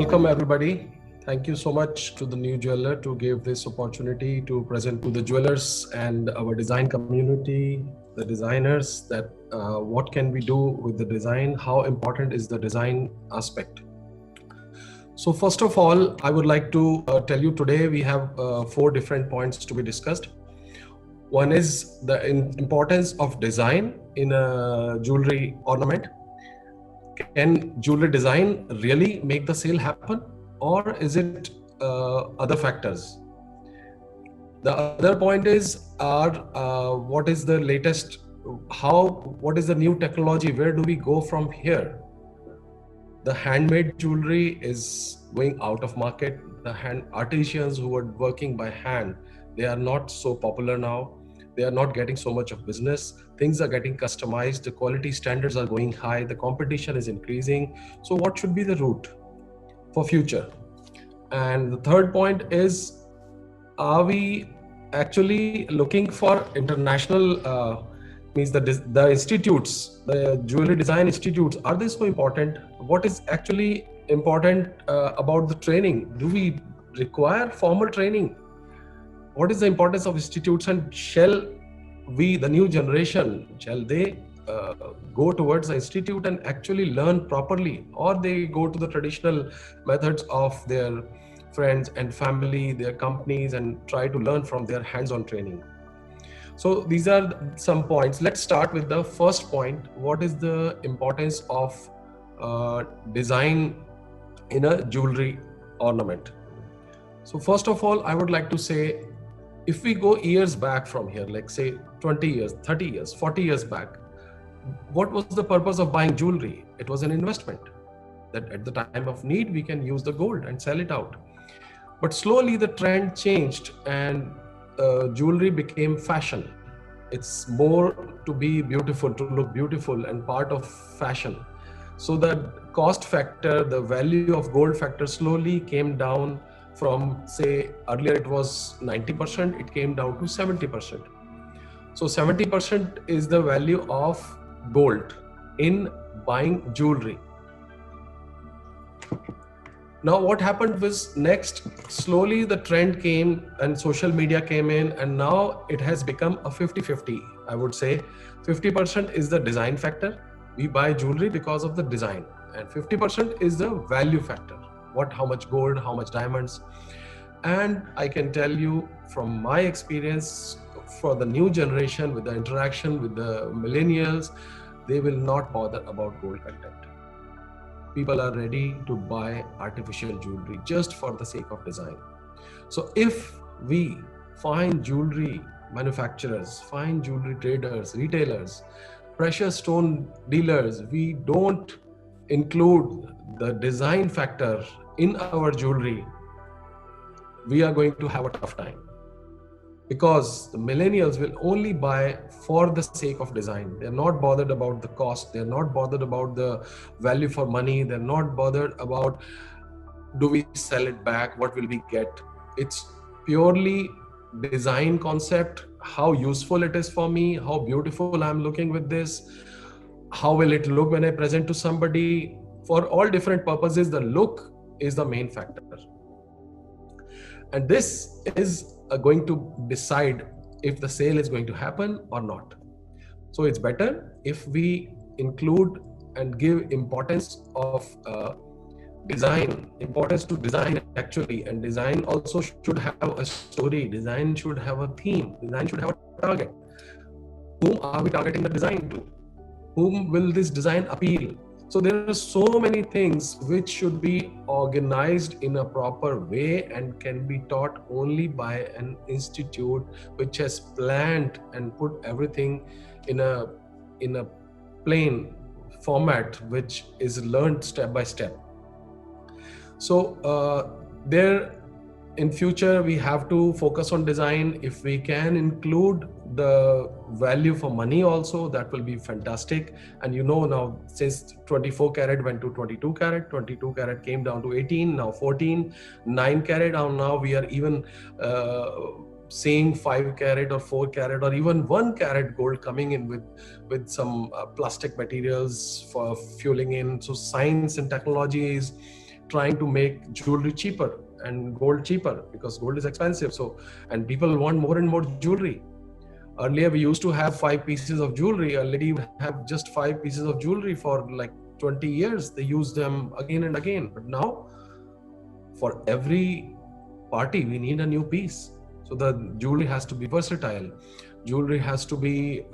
welcome everybody. Thank you so much to the new jeweler to give this opportunity to present to the jewelers and our design community, the designers, that what can we do with the design, how important is the design aspect. So first of all, I would like to tell you today we have 4 different points to be discussed. One is the importance of design in a jewelry ornament. Can jewelry design really make the sale happen, or is it other factors? The other point is what is the latest, what is the new technology, where do we go from here? The handmade jewelry is going out of market. The artisans who are working by hand, they are not so popular now. They are not getting so much of business. Things are getting customized. The quality standards are going high. The competition is increasing. So what should be the route for future? And the third point is, are we actually looking for international, means the institutes, the jewelry design institutes, are they so important? What is actually important about the training? Do we require formal training? What is the importance of institutes, and shall we, the new generation, shall they go towards the institute and actually learn properly, or they go to the traditional methods of their friends and family, their companies, and try to learn from their hands-on training? So these are some points. Let's start with the first point. What is the importance of design in a jewelry ornament? So first of all, I would like to say, if we go years back from here, like say 20 years, 30 years, 40 years back, what was the purpose of buying jewelry? It was an investment, that at the time of need, we can use the gold and sell it out. But slowly the trend changed, and jewelry became fashion. It's more to be beautiful, to look beautiful, and part of fashion. So the cost factor, the value of gold factor slowly came down from, say, earlier it was 90%, it came down to 70%. So 70% is the value of gold in buying jewelry. Now what happened was, next, slowly the trend came and social media came in, and now it has become a 50-50. I would say 50% is the design factor. We buy jewelry because of the design, and 50% is the value factor. How much gold, how much diamonds. And I can tell you from my experience, for the new generation, with the interaction with the millennials, they will not bother about gold content. People are ready to buy artificial jewelry just for the sake of design. So if we find jewelry manufacturers, find jewelry traders, retailers, precious stone dealers, we don't include the design factor in our jewelry, we are going to have a tough time, because the millennials will only buy for the sake of design. They're not bothered about the cost. They're not bothered about the value for money. They're not bothered about, do we sell it back? What will we get? It's purely design concept, how useful it is for me, how beautiful I'm looking with this, how will it look when I present to somebody. For all different purposes, the look is the main factor. And this is going to decide if the sale is going to happen or not. So it's better if we include and give importance of importance to design actually. And design also should have a story. Design should have a theme. Design should have a target. Whom are we targeting the design to? Whom will this design appeal? So there are so many things which should be organized in a proper way and can be taught only by an institute which has planned and put everything in a plain format, which is learned step by step. So in future, we have to focus on design. If we can include the value for money also, that will be fantastic. And now, since 24 karat went to 22 karat, 22 karat came down to 18, now 14, 9 karat, and now we are even seeing 5 karat or 4 karat or even 1 karat gold coming in with some plastic materials for fueling in. So science and technology is trying to make jewelry cheaper and gold cheaper because gold is expensive. So, and people want more and more jewelry. Earlier, we used to have 5 pieces of jewelry. A lady would have just 5 pieces of jewelry for like 20 years. They use them again and again. But now, for every party, we need a new piece. So the jewelry has to be versatile. Jewelry has to be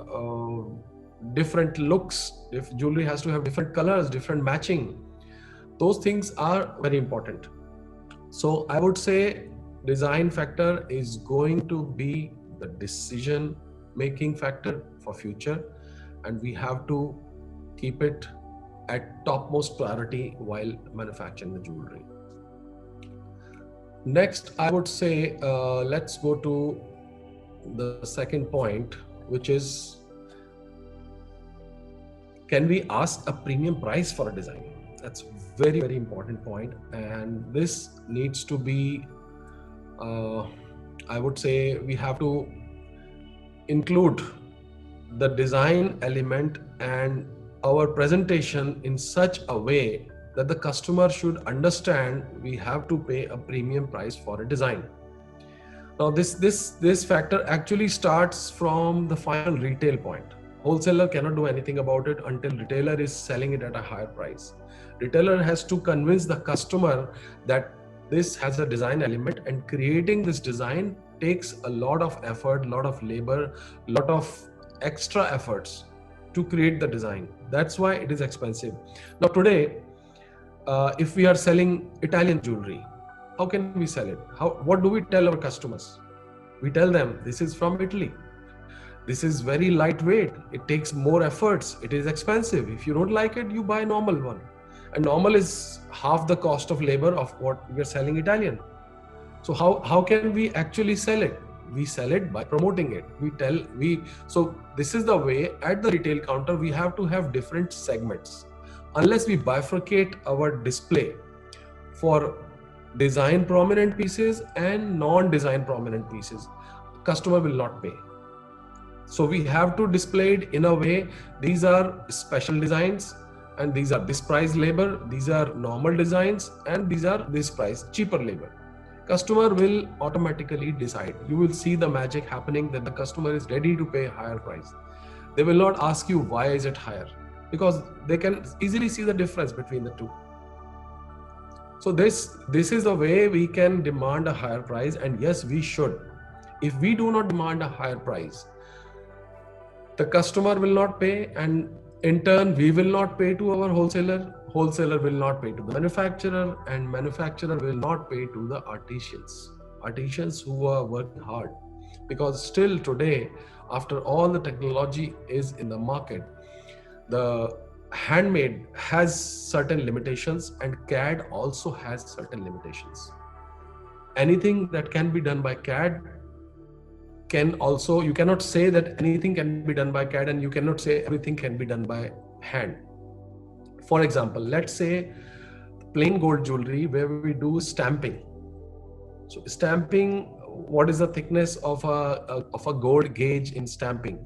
different looks. If jewelry has to have different colors, different matching. Those things are very important. So I would say design factor is going to be the decision making factor for future, and we have to keep it at topmost priority while manufacturing the jewelry. Next, I would say let's go to the second point, which is, can we ask a premium price for a design? That's very, very important point, and this needs to be I would say we have to include the design element and our presentation in such a way that the customer should understand we have to pay a premium price for a design. Now this factor actually starts from the final retail point. Wholesaler cannot do anything about it until retailer is selling it at a higher price. Retailer has to convince the customer that this has a design element, and creating this design takes a lot of effort, a lot of labor, a lot of extra efforts to create the design. That's why it is expensive. Now today, if we are selling Italian jewelry, how can we sell it? What do we tell our customers? We tell them this is from Italy. This is very lightweight. It takes more efforts. It is expensive. If you don't like it, you buy a normal one. And normal is half the cost of labor of what we are selling Italian. So how can we actually sell it? We sell it by promoting it. So this is the way at the retail counter, we have to have different segments. Unless we bifurcate our display for design prominent pieces and non-design prominent pieces, customer will not pay. So we have to display it in a way, these are special designs and these are this price labor, these are normal designs and these are this price cheaper labor. Customer will automatically decide. You will see the magic happening that the customer is ready to pay a higher price. They will not ask you why is it higher, because they can easily see the difference between the two. So this is the way we can demand a higher price, and yes, we should. If we do not demand a higher price, the customer will not pay, and in turn we will not pay to our wholesaler. Wholesaler will not pay to the manufacturer, and manufacturer will not pay to the artisans who are working hard. Because still today, after all the technology is in the market, the handmade has certain limitations and CAD also has certain limitations. Anything that can be done by CAD you cannot say that anything can be done by CAD, and you cannot say everything can be done by hand. For example, let's say plain gold jewelry where we do stamping. So stamping, what is the thickness of a gold gauge in stamping?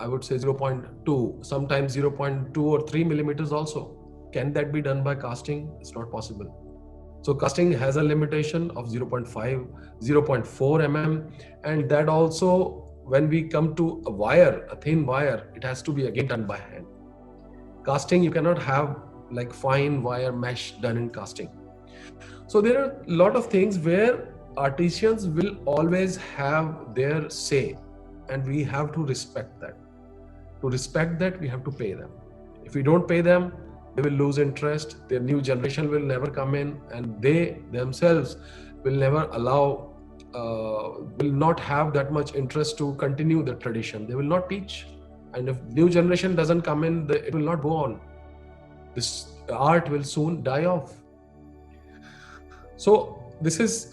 I would say 0.2, sometimes 0.2 or 3 millimeters also. Can that be done by casting? It's not possible. So casting has a limitation of 0.5, 0.4 mm, and that also, when we come to a wire, a thin wire, it has to be again done by hand. Casting, you cannot have like fine wire mesh done in casting. So there are a lot of things where artisans will always have their say, and we have to respect that. To respect that, we have to pay them. If we don't pay them, they will lose interest. Their new generation will never come in, and they themselves will never allow, will not have that much interest to continue the tradition. They will not teach. And if new generation doesn't come in, it will not go on. This art will soon die off. So this is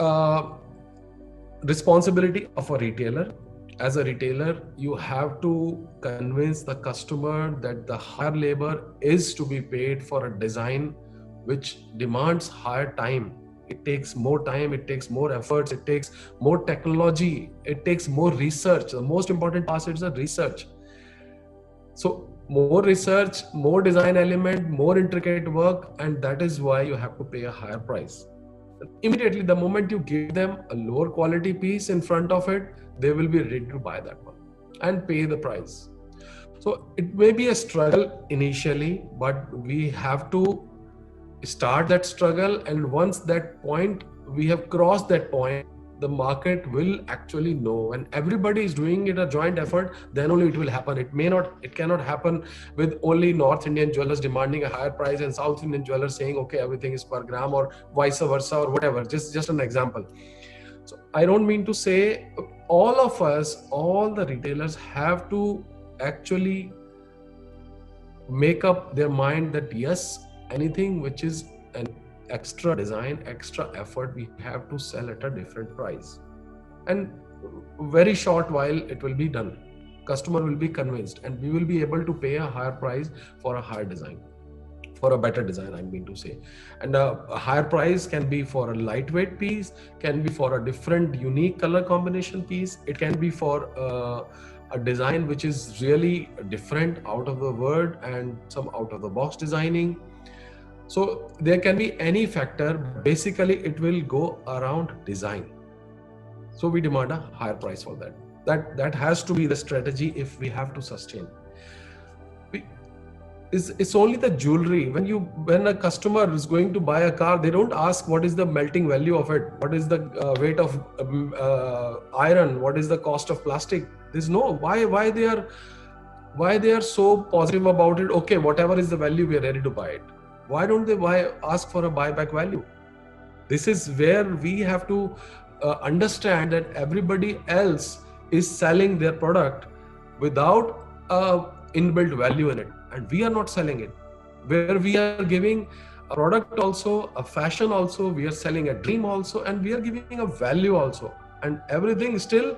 responsibility of a retailer. As a retailer, you have to convince the customer that the higher labor is to be paid for a design which demands higher time. It takes more time, it takes more efforts, it takes more technology, it takes more research. The most important part is the research. So more research, more design element, more intricate work, and that is why you have to pay a higher price. Immediately, the moment you give them a lower quality piece in front of it, they will be ready to buy that one and pay the price. So it may be a struggle initially, but we have to start that struggle. And once that point, we have crossed that point, the market will actually know, and everybody is doing it a joint effort, then only it will happen. It cannot happen with only North Indian jewelers demanding a higher price and South Indian jewelers saying, okay, everything is per gram, or vice versa, or whatever. Just an example. So I don't mean to say all of us, all the retailers have to actually make up their mind that yes, anything which is an extra design, extra effort, we have to sell at a different price. And very short while it will be done. Customer will be convinced and we will be able to pay a higher price for a higher design, for a better design, I mean to say. And a higher price can be for a lightweight piece, can be for a different unique color combination piece. It can be for a design which is really different, out of the world, and some out of the box designing. So there can be any factor. Basically, it will go around design. So we demand a higher price for that. That has to be the strategy if we have to sustain. It's only the jewelry. When a customer is going to buy a car, they don't ask what is the melting value of it, what is the weight of iron, what is the cost of plastic. There's no why they are so positive about it. Okay, whatever is the value, we are ready to buy it. Why don't they ask for a buyback value? This is where we have to understand that everybody else is selling their product without inbuilt value in it, and we are not selling it. Where we are giving a product also, a fashion also, we are selling a dream also, and we are giving a value also, and everything still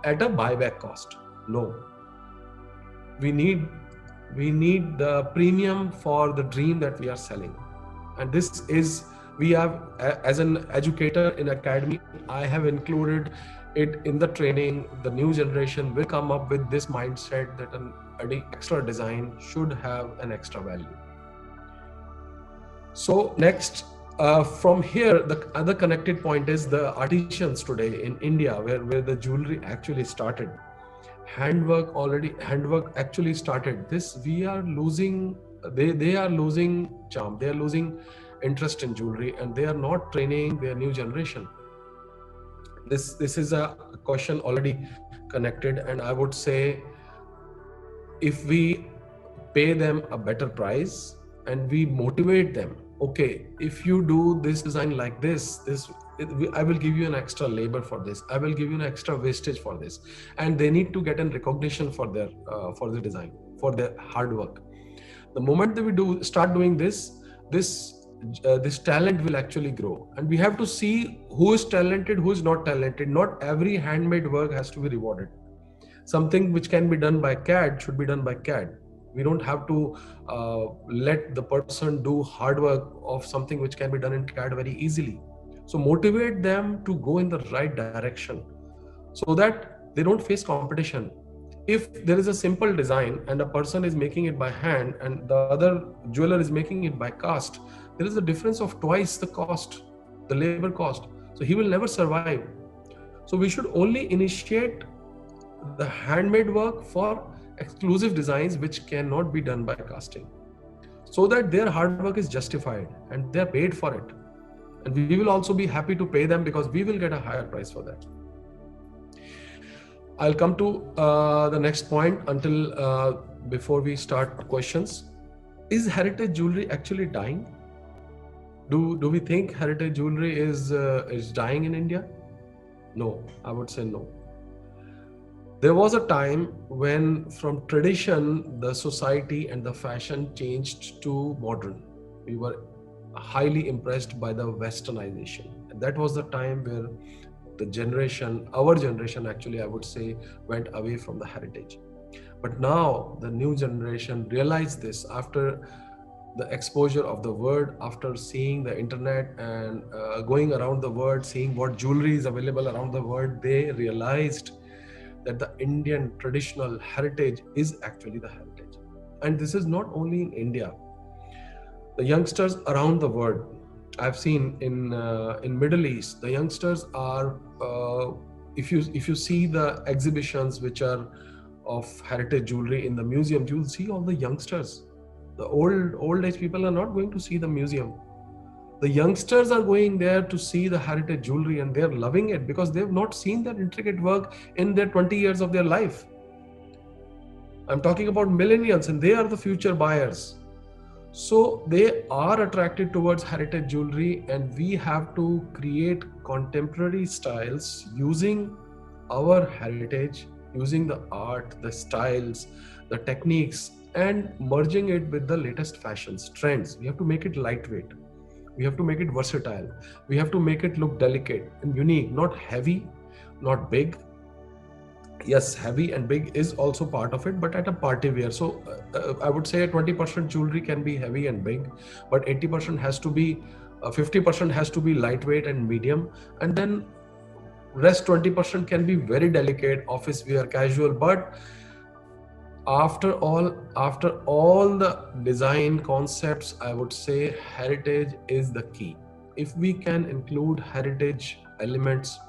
at a buyback cost. No, we need the premium for the dream that we are selling. And this is, we have, as an educator in academy, I have included it in the training. The new generation will come up with this mindset that an extra design should have an extra value. So next, from here, the other connected point is the artisans today in India, where the jewelry actually started. Handwork actually started. This we are losing. They are losing charm. They are losing interest in jewelry, and they are not training their new generation. This is a question already connected, and I would say, if we pay them a better price and we motivate them, okay, if you do this design like this, I will give you an extra labor for this, I will give you an extra wastage for this, and they need to get an recognition for their for the design, for their hard work. The moment that we start doing this talent will actually grow, and we have to see who is talented, who is not talented. Not every handmade work has to be rewarded. Something which can be done by CAD should be done by CAD. We don't have to let the person do hard work of something which can be done in CAD very easily. So motivate them to go in the right direction so that they don't face competition. If there is a simple design and a person is making it by hand and the other jeweler is making it by cast, there is a difference of twice the cost, the labor cost. So he will never survive. So we should only initiate the handmade work for exclusive designs which cannot be done by casting, so that their hard work is justified and they're paid for it. And we will also be happy to pay them because we will get a higher price for that. I'll come to the next point before we start questions. Is heritage jewelry actually dying? Do we think heritage jewelry is dying in India? No, I would say no. There was a time when from tradition, the society and the fashion changed to modern. We were highly impressed by the westernization. And that was the time where our generation actually, I would say, went away from the heritage. But now the new generation realized this after the exposure of the world, after seeing the internet and going around the world, seeing what jewelry is available around the world. They realized that the Indian traditional heritage is actually the heritage. And this is not only in India. The youngsters around the world, I've seen in Middle East, the youngsters are if you see the exhibitions which are of heritage jewelry in the museum, you'll see all the youngsters. The old age people are not going to see the museum. The youngsters are going there to see the heritage jewelry, and they're loving it because they've not seen that intricate work in their 20 years of their life. I'm talking about millennials, and they are the future buyers. So they are attracted towards heritage jewelry, and we have to create contemporary styles using our heritage, using the art, the styles, the techniques, and merging it with the latest fashions, trends. We have to make it lightweight. We have to make it versatile. We have to make it look delicate and unique, not heavy, not big. Yes, heavy and big is also part of it, but at a party wear. So I would say 20% jewelry can be heavy and big, but 80% has to be, 50% has to be lightweight and medium, and then rest 20% can be very delicate, office wear, casual. But after all the design concepts, I would say heritage is the key. If we can include heritage elements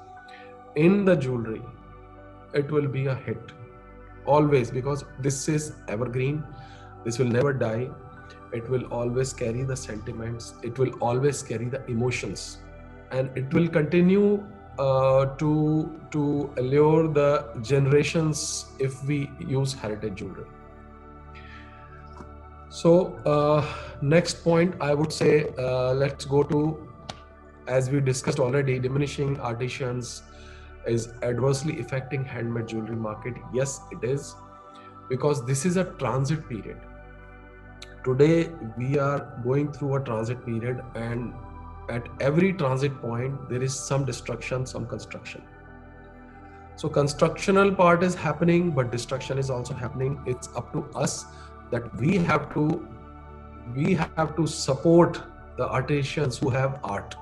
in the jewelry, it will be a hit always, because this is evergreen. This will never die. It will always carry the sentiments. It will always carry the emotions, and it will continue to allure the generations if we use heritage jewelry. So next point, I would say, let's go to, as we discussed already, diminishing artisans is adversely affecting handmade jewelry market. Yes, it is, because this is a transit period. Today we are going through a transit period, and at every transit point there is some destruction, some construction. So constructional part is happening, but destruction is also happening. It's up to us that we have to support the artisans who have art.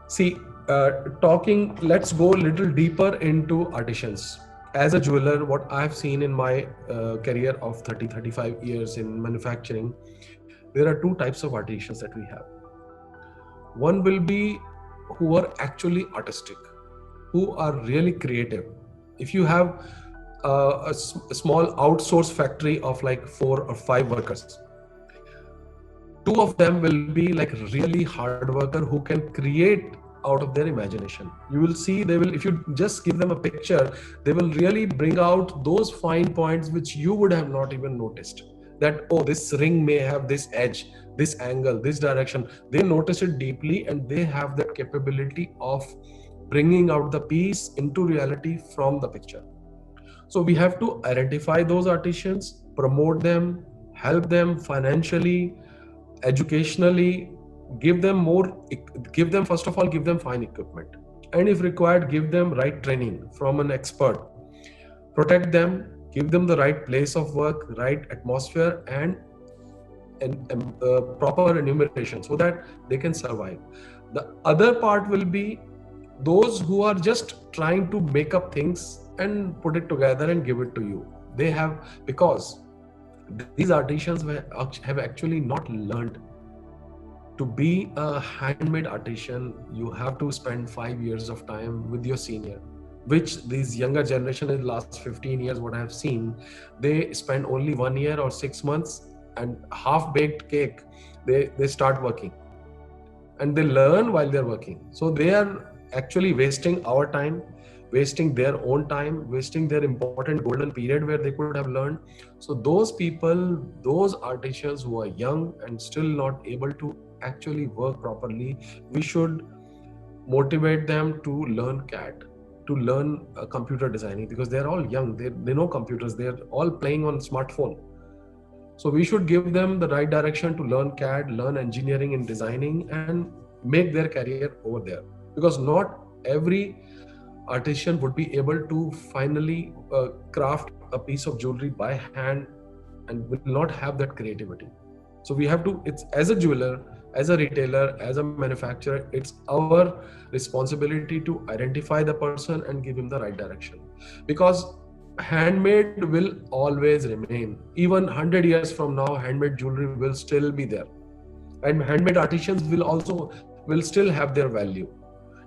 See, let's go a little deeper into artisans. As a jeweler, what I've seen in my career of 35 years in manufacturing, there are two types of artisans that we have. One will be who are actually artistic, who are really creative. If you have a small outsourced factory of like 4 or 5 workers, 2 of them will be like really hard worker who can create out of their imagination. You will see they will, if you just give them a picture, they will really bring out those fine points which you would have not even noticed. That, oh, this ring may have this edge, this angle, this direction. They notice it deeply, and they have that capability of bringing out the piece into reality from the picture. So we have to identify those artisans, promote them, help them financially, educationally, give them first of all, give them fine equipment, and if required, give them right training from an expert, protect them, give them the right place of work, right atmosphere, and proper enumeration so that they can survive. The other part will be those who are just trying to make up things and put it together and give it to you. They have, because these artisans have actually not learned. To be a handmade artisan, you have to spend 5 years of time with your senior, which these younger generation in the last 15 years, what I have seen, they spend only 1 year or 6 months, and half-baked cake, they start working. And they learn while they're working. So they are actually wasting our time, wasting their own time, wasting their important golden period where they could have learned. So those people, those artisans who are young and still not able to actually work properly, we should motivate them to learn CAD, to learn computer designing, because they're all young, they know computers, they're all playing on smartphone. So we should give them the right direction to learn CAD, learn engineering and designing, and make their career over there. Because not every artisan would be able to finally craft a piece of jewelry by hand and will not have that creativity. So we have to, it's as a jeweler, as a retailer, as a manufacturer, it's our responsibility to identify the person and give him the right direction. Because handmade will always remain. Even 100 years from now, handmade jewelry will still be there. And handmade artisans will still have their value.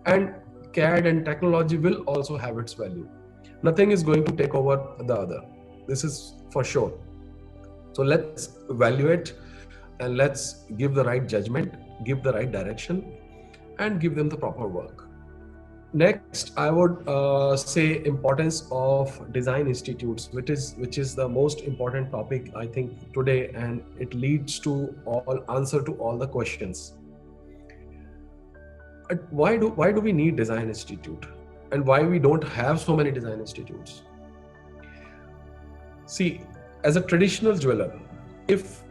And CAD and technology will also have its value. Nothing is going to take over the other. This is for sure. So let's evaluate and let's give the right judgment, give the right direction, and give them the proper work. Next, I would say importance of design institutes, which is the most important topic I think today, and it leads to all answer to all the questions. Why do we need design institute, and why we don't have so many design institutes? See, as a traditional jeweler, if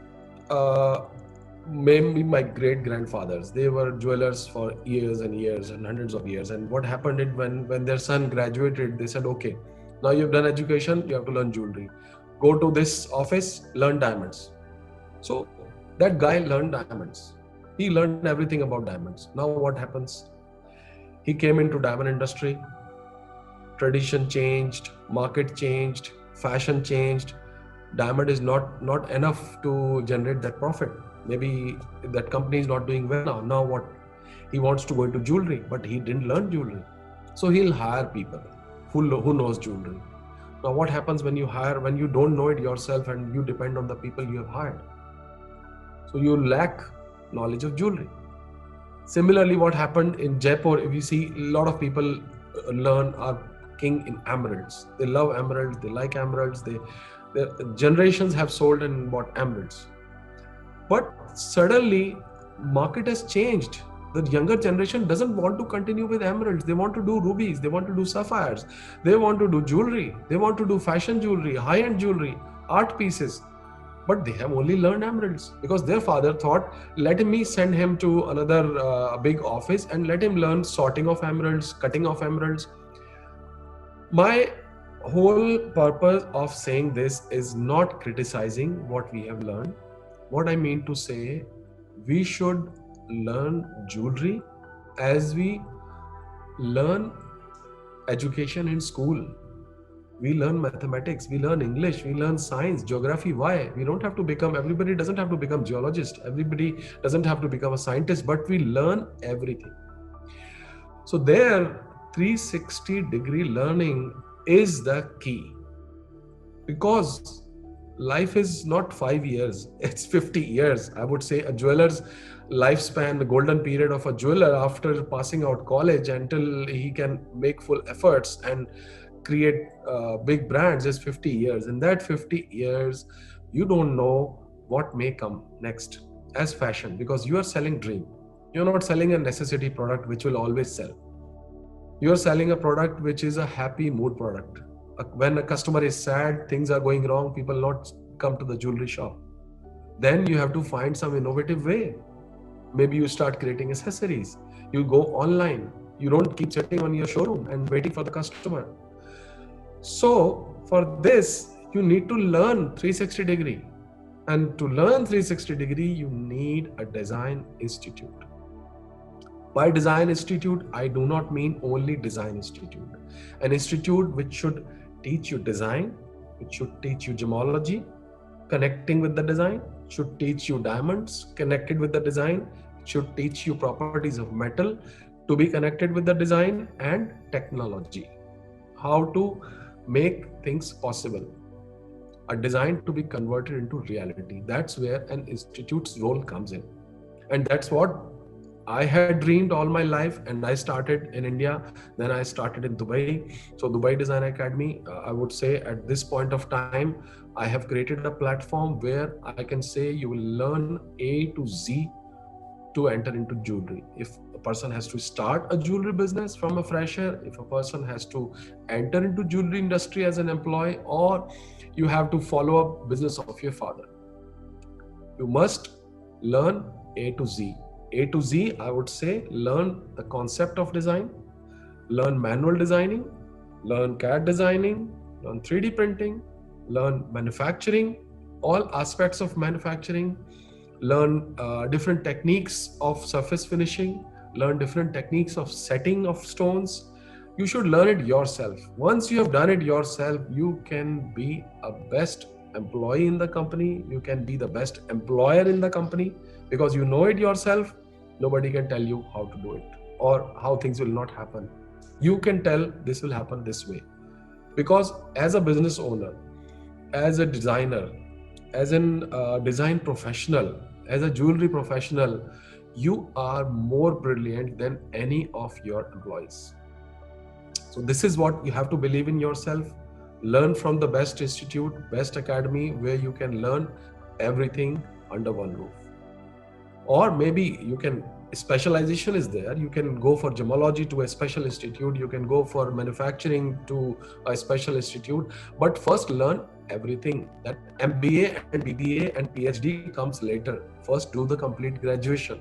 maybe my great grandfathers, they were jewelers for years and years and hundreds of years, and what happened is when their son graduated, they said, okay, now you've done education, you have to learn jewelry, go to this office, learn diamonds. So that guy learned diamonds, he learned everything about diamonds. Now what happens? He came into diamond industry, tradition changed, market changed, fashion changed. Diamond is not enough to generate that profit. Maybe that company is not doing well now. Now what? He wants to go into jewelry, but he didn't learn jewelry. So he'll hire people who knows jewelry. Now what happens when you don't know it yourself and you depend on the people you have hired? So you lack knowledge of jewelry. Similarly, what happened in Jaipur, if you see a lot of people are king in emeralds. They love emeralds, they like emeralds, their generations have sold and bought emeralds. But suddenly, market has changed. The younger generation doesn't want to continue with emeralds. They want to do rubies. They want to do sapphires. They want to do jewelry. They want to do fashion jewelry, high-end jewelry, art pieces. But they have only learned emeralds because their father thought, let me send him to another big office and let him learn sorting of emeralds, cutting of emeralds. My whole purpose of saying this is not criticizing what we have learned. What I mean to say, we should learn jewelry as we learn education in school. We learn mathematics, we learn English, we learn science, geography. Why? Everybody doesn't have to become geologist. Everybody doesn't have to become a scientist, but we learn everything. So there, 360-degree learning is the key, because life is not 5 years, it's 50 years. I would say a jeweler's lifespan, the golden period of a jeweler after passing out college until he can make full efforts and create big brands is 50 years. In that 50 years, you don't know what may come next as fashion, because you are selling dream. You're not selling a necessity product which will always sell. You're selling a product which is a happy mood product. When a customer is sad, things are going wrong, people not come to the jewelry shop. Then you have to find some innovative way. Maybe you start creating accessories. You go online. You don't keep sitting on your showroom and waiting for the customer. So for this, you need to learn 360-degree. And to learn 360-degree, you need a design institute. By design institute, I do not mean only design institute. An institute which should teach you design, which should teach you gemology, connecting with the design, should teach you diamonds, connected with the design, should teach you properties of metal to be connected with the design, and technology. How to make things possible. A design to be converted into reality. That's where an institute's role comes in. And that's what I had dreamed all my life, and I started in India, then I started in Dubai. So Dubai Design Academy, I would say at this point of time, I have created a platform where I can say you will learn A to Z to enter into jewelry. If a person has to start a jewelry business from a fresher, if a person has to enter into jewelry industry as an employee, or you have to follow up business of your father, you must learn A to Z. A to Z, I would say, learn the concept of design, learn manual designing, learn CAD designing, learn 3D printing, learn manufacturing, all aspects of manufacturing, learn different techniques of surface finishing, learn different techniques of setting of stones, You should learn it yourself. Once you have done it yourself, you can be a best employee in the company. You can be the best employer in the company because you know it yourself. Nobody can tell you how to do it or how things will not happen. You can tell this will happen this way. Because as a business owner, as a designer, as an design professional, as a jewelry professional, you are more brilliant than any of your employees. So this is what you have to believe in yourself. Learn from the best institute, best academy, where you can learn everything under one roof. Or maybe you can, specialization is there. You can go for gemology to a special institute. You can go for manufacturing to a special institute. But first learn everything. That MBA and BBA and PhD comes later. First do the complete graduation.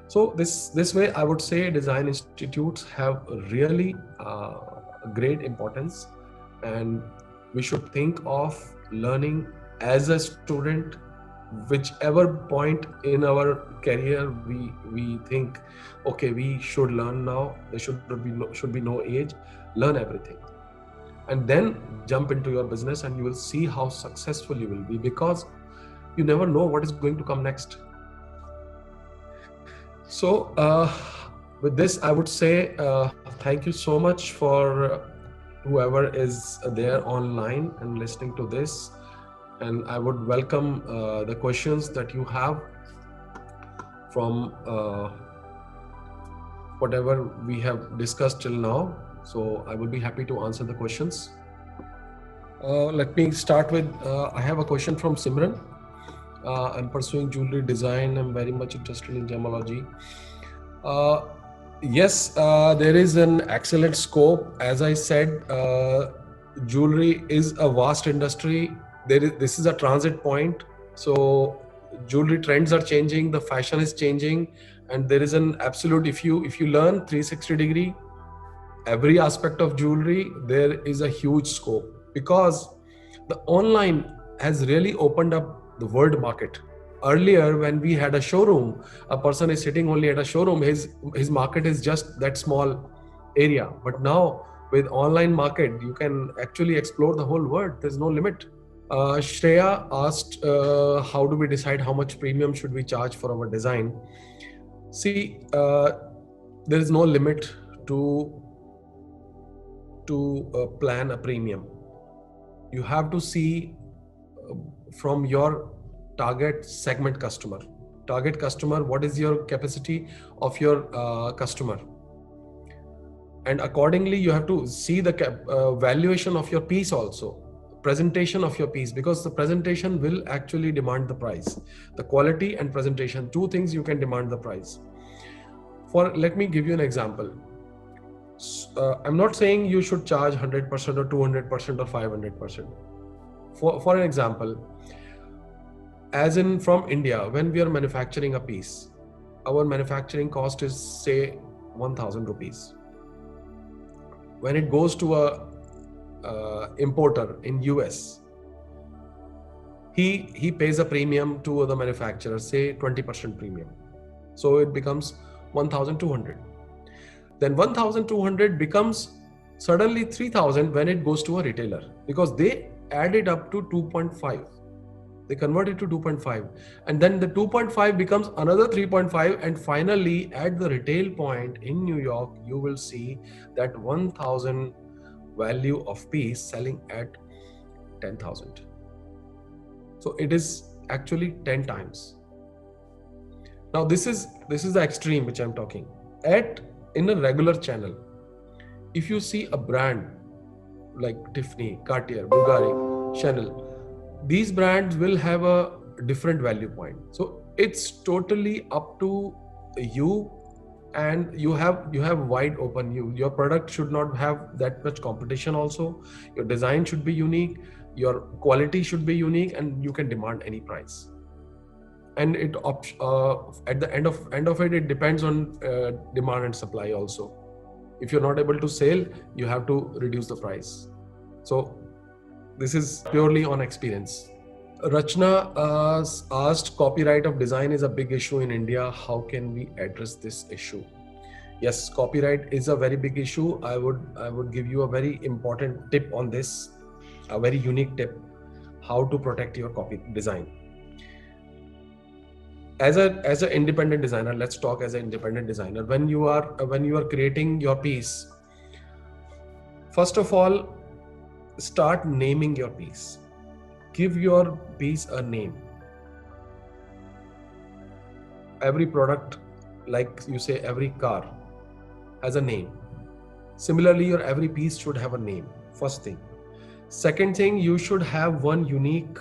So this way, I would say design institutes have really great importance, and we should think of learning as a student. Whichever point in our career we think, okay, we should learn now. There should be no age. Learn everything, and then jump into your business, and you will see how successful you will be, because you never know what is going to come next. So with this, I would say thank you so much for whoever is there online and listening to this. And I would welcome the questions that you have from whatever we have discussed till now. So I will be happy to answer the questions. Let me start with, I have a question from Simran. I'm pursuing jewelry design. I'm very much interested in gemology. Yes, there is an excellent scope. As I said, jewelry is a vast industry. This is a transit point. So jewelry trends are changing, the fashion is changing, and there is an absolute, if you learn 360-degree, every aspect of jewelry, there is a huge scope, because the online has really opened up the world market. Earlier, when we had a showroom, a person is sitting only at a showroom, his market is just that small area. But now with online market, you can actually explore the whole world. There's no limit. Shreya asked, how do we decide how much premium should we charge for our design? See, there is no limit to plan a premium. You have to see from your target segment customer. Target customer, what is your capacity of your customer? And accordingly, you have to see the valuation of your piece also. Presentation of your piece, because the presentation will actually demand the price. The quality and presentation, two things you can demand the price. Let me give you an example. I'm not saying you should charge 100% or 200% or 500%. For an example, as in from India, when we are manufacturing a piece, our manufacturing cost is say 1,000 rupees. When it goes to a importer in US, he pays a premium to the manufacturer, say 20% premium. So it becomes 1,200. Then 1,200 becomes suddenly 3,000 when it goes to a retailer, because they add it up to 2.5. They convert it to 2.5, and then the 2.5 becomes another 3.5, and finally at the retail point in New York, you will see that 1,000 value of piece selling at 10,000. So it is actually 10 times. Now this is the extreme which I'm talking. In a regular channel, if you see a brand like Tiffany, Cartier, Bulgari, Chanel, these brands will have a different value point. So it's totally up to you, and you have wide open. Your product should not have that much competition also. Your design should be unique, your quality should be unique, and you can demand any price. And it at the end of it depends on demand and supply also. If you're not able to sell, you have to reduce the price. So this is purely on experience. Rachna asked, copyright of design is a big issue in India. How can we address this issue? Yes, copyright is a very big issue. I would give you a very important tip on this, a very unique tip, how to protect your copy design. As an independent designer, let's talk as an independent designer. When you are creating your piece, first of all, start naming your piece. Give your piece a name. Every product, like you say, every car has a name. Similarly, your every piece should have a name. First thing. Second thing, you should have one unique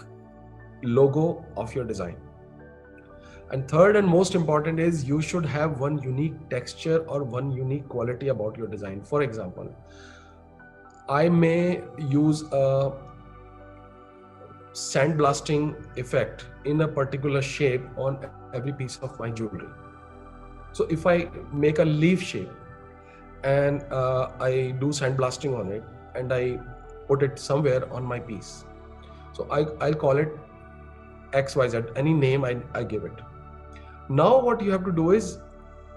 logo of your design. And third and most important is you should have one unique texture or one unique quality about your design. For example, I may use a sandblasting effect in a particular shape on every piece of my jewelry. So if I make a leaf shape and I do sandblasting on it and I put it somewhere on my piece, so I'll call it XYZ, any name I give it. Now what you have to do is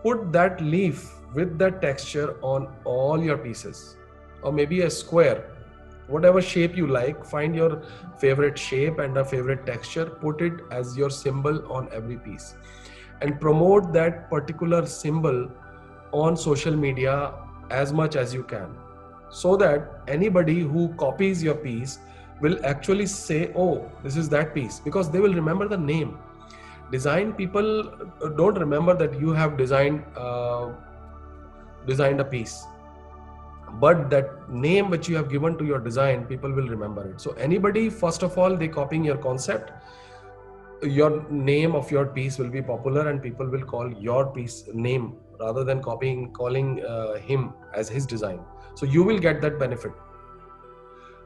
put that leaf with that texture on all your pieces, or maybe a square, whatever shape you like. Find your favorite shape and a favorite texture, put it as your symbol on every piece, and promote that particular symbol on social media as much as you can, so that anybody who copies your piece will actually say, oh, this is that piece, because they will remember the name. Design people don't remember that you have designed a piece, but that name which you have given to your design, people will remember it. So anybody, first of all, they copying your concept, your name of your piece will be popular and people will call your piece name rather than calling him as his design. So you will get that benefit.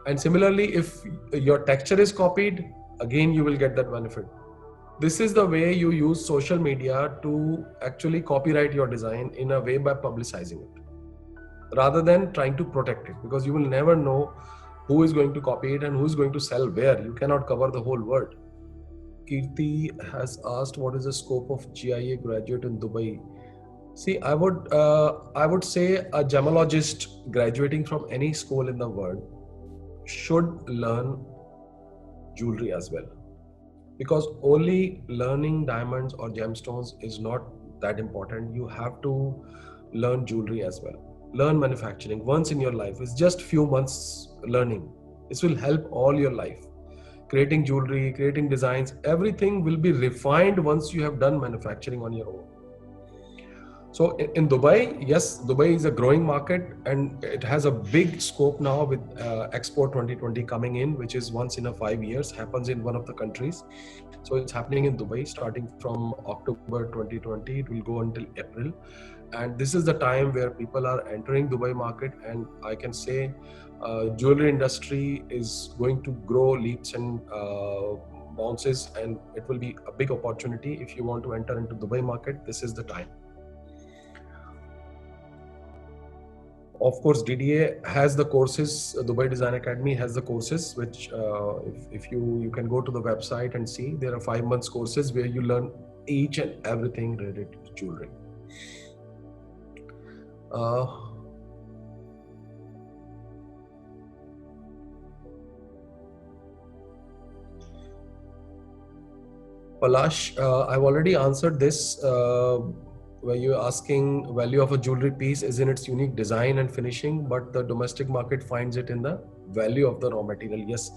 And similarly, if your texture is copied, again you will get that benefit. This is the way you use social media to actually copyright your design, in a way by publicizing it, rather than trying to protect it, because you will never know who is going to copy it and who is going to sell where. You cannot cover the whole world. Kirti has asked, what is the scope of GIA graduate in Dubai? See, I would say a gemologist graduating from any school in the world should learn jewelry as well, because only learning diamonds or gemstones is not that important. You have to learn jewelry as well. Learn manufacturing once in your life. It's just few months learning. This will help all your life. Creating jewelry, creating designs, everything will be refined once you have done manufacturing on your own. So in Dubai, yes, Dubai is a growing market and it has a big scope now with Expo 2020 coming in, which is once in a 5 years, happens in one of the countries. So it's happening in Dubai starting from October 2020. It will go until April. And this is the time where people are entering Dubai market. And I can say jewelry industry is going to grow leaps and bounces, and it will be a big opportunity. If you want to enter into Dubai market, this is the time. Of course, DDA has the courses. Dubai Design Academy has the courses, which if you can go to the website and see, there are 5 months courses where you learn each and everything related to jewelry. Palash, I've already answered this. Where you're asking value of a jewelry piece is in its unique design and finishing, but the domestic market finds it in the value of the raw material. Yes,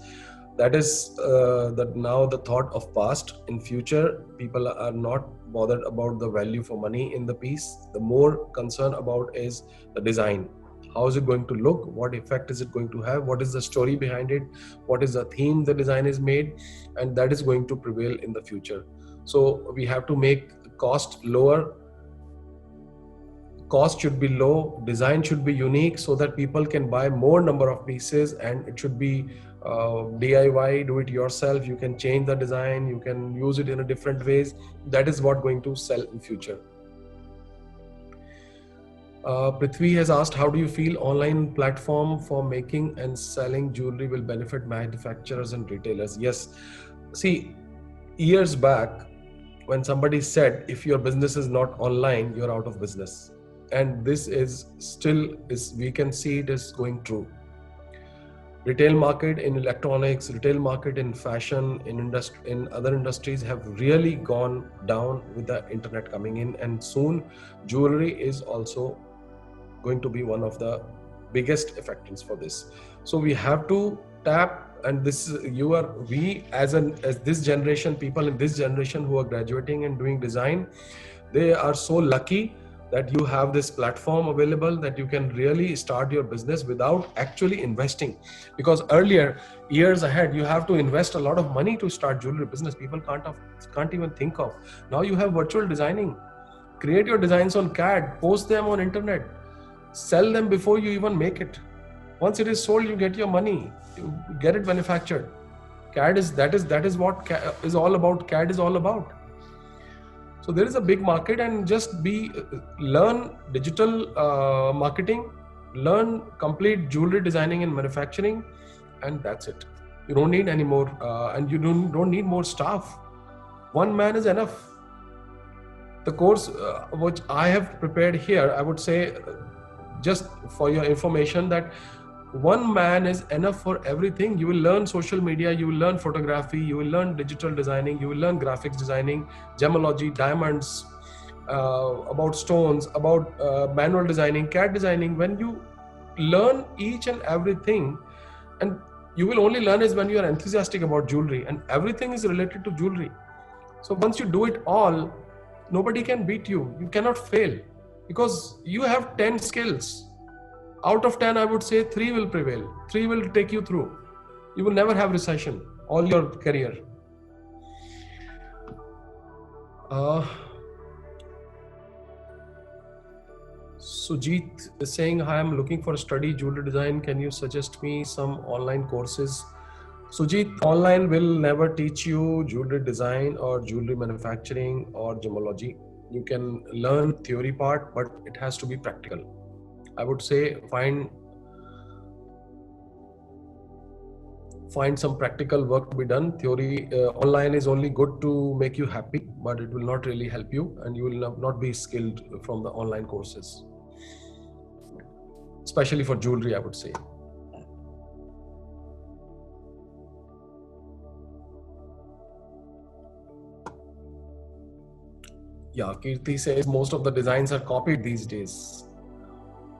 that is now the thought of past. In future, people are not bothered about the value for money in the piece. The more concern about is the design. How is it going to look? What effect is it going to have? What is the story behind it? What is the theme the design is made? And that is going to prevail in the future. So we have to make cost lower. Cost should be low, design should be unique, so that people can buy more number of pieces, and it should be DIY, do it yourself. You can change the design, you can use it in a different ways. That is what going to sell in future. Prithvi has asked, how do you feel online platform for making and selling jewelry will benefit manufacturers and retailers? Yes, see, years back when somebody said, if your business is not online, you're out of business. and this is still we can see it is going true. Retail market in electronics, retail market in fashion, in other industries have really gone down with the internet coming in, and soon jewelry is also going to be one of the biggest effectors for this. So we have to tap, and this is we as this generation, people in this generation who are graduating and doing design, they are so lucky that you have this platform available that you can really start your business without actually investing. Because earlier, years ahead, you have to invest a lot of money to start jewelry business. People can't even think of. Now you have virtual designing. Create your designs on CAD, post them on internet, sell them before you even make it. Once it is sold, you get your money, you get it manufactured. That is what CAD is all about. CAD is all about. So there is a big market, and just learn digital marketing, learn complete jewelry designing and manufacturing, and that's it. You don't need any more, and you don't need more staff. One man is enough. The course which I have prepared here, I would say, just for your information, that one man is enough for everything. You will learn social media, you will learn photography, you will learn digital designing, you will learn graphics designing, gemology, diamonds, about stones, about manual designing, CAD designing. When you learn each and everything, and you will only learn is when you are enthusiastic about jewelry, and everything is related to jewelry. So once you do it all, nobody can beat you. You cannot fail, because you have 10 skills. Out of 10, I would say 3 will prevail. 3 will take you through. You will never have recession all your career. Sujit is saying, hi, I'm looking for study jewelry design. Can you suggest me some online courses? Sujit, online will never teach you jewelry design or jewelry manufacturing or gemology. You can learn theory part, but it has to be practical. I would say find some practical work to be done. Theory online is only good to make you happy, but it will not really help you, and you will not be skilled from the online courses, especially for jewelry, I would say. Yeah, Kirti says most of the designs are copied these days.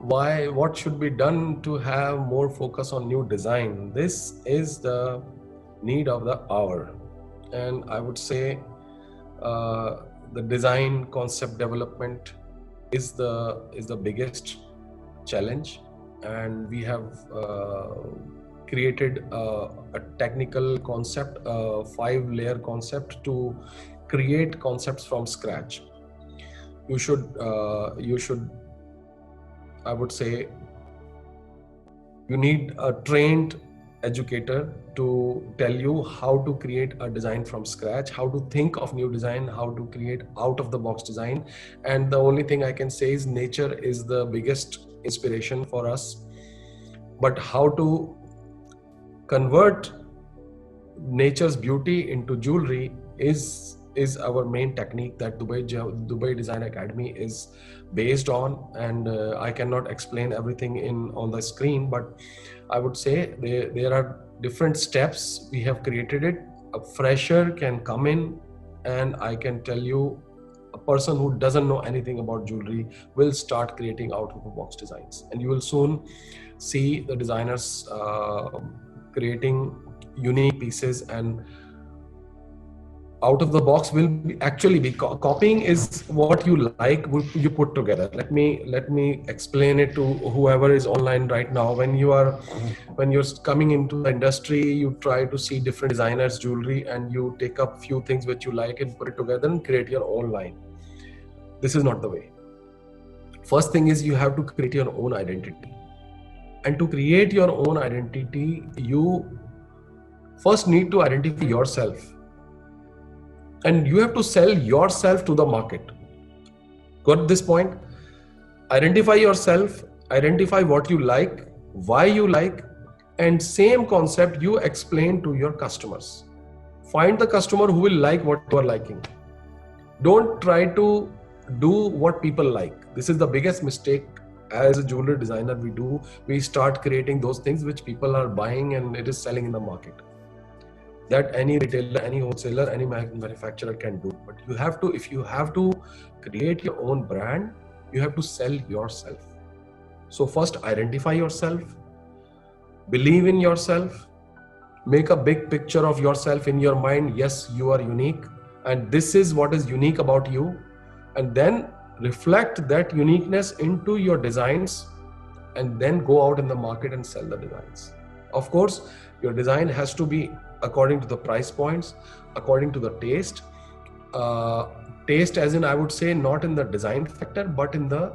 What should be done to have more focus on new design? This is the need of the hour, and I would say the design concept development is the biggest challenge, and we have created a technical concept, a 5-layer concept to create concepts from scratch. You should, I would say, you need a trained educator to tell you how to create a design from scratch, how to think of new design, how to create out of the box design. And the only thing I can say is nature is the biggest inspiration for us. But how to convert nature's beauty into jewelry is our main technique that Dubai Design Academy is based on, and I cannot explain everything on the screen, but I would say there are different steps. We have created it. A fresher can come in, and I can tell you, a person who doesn't know anything about jewelry will start creating out of the box designs, and you will soon see the designers creating unique pieces, and out of the box will actually be copying is what you like, you put together. Let me explain it to whoever is online right now. When you're coming into the industry, you try to see different designers jewelry, and you take up few things which you like and put it together and create your own line. This is not the way. First thing is you have to create your own identity, and to create your own identity, you first need to identify yourself. And you have to sell yourself to the market. Got this point? Identify yourself, identify what you like, why you like, and same concept you explain to your customers. Find the customer who will like what you are liking. Don't try to do what people like. This is the biggest mistake as a jewelry designer we do. We start creating those things which people are buying and it is selling in the market. That any retailer, any wholesaler, any manufacturer can do. But you have to, if you have to create your own brand, you have to sell yourself. So first identify yourself, believe in yourself, make a big picture of yourself in your mind. Yes, you are unique and this is what is unique about you. And then reflect that uniqueness into your designs and then go out in the market and sell the designs. Of course, your design has to be according to the price points, according to the taste. Taste as in, I would say, not in the design factor, but in the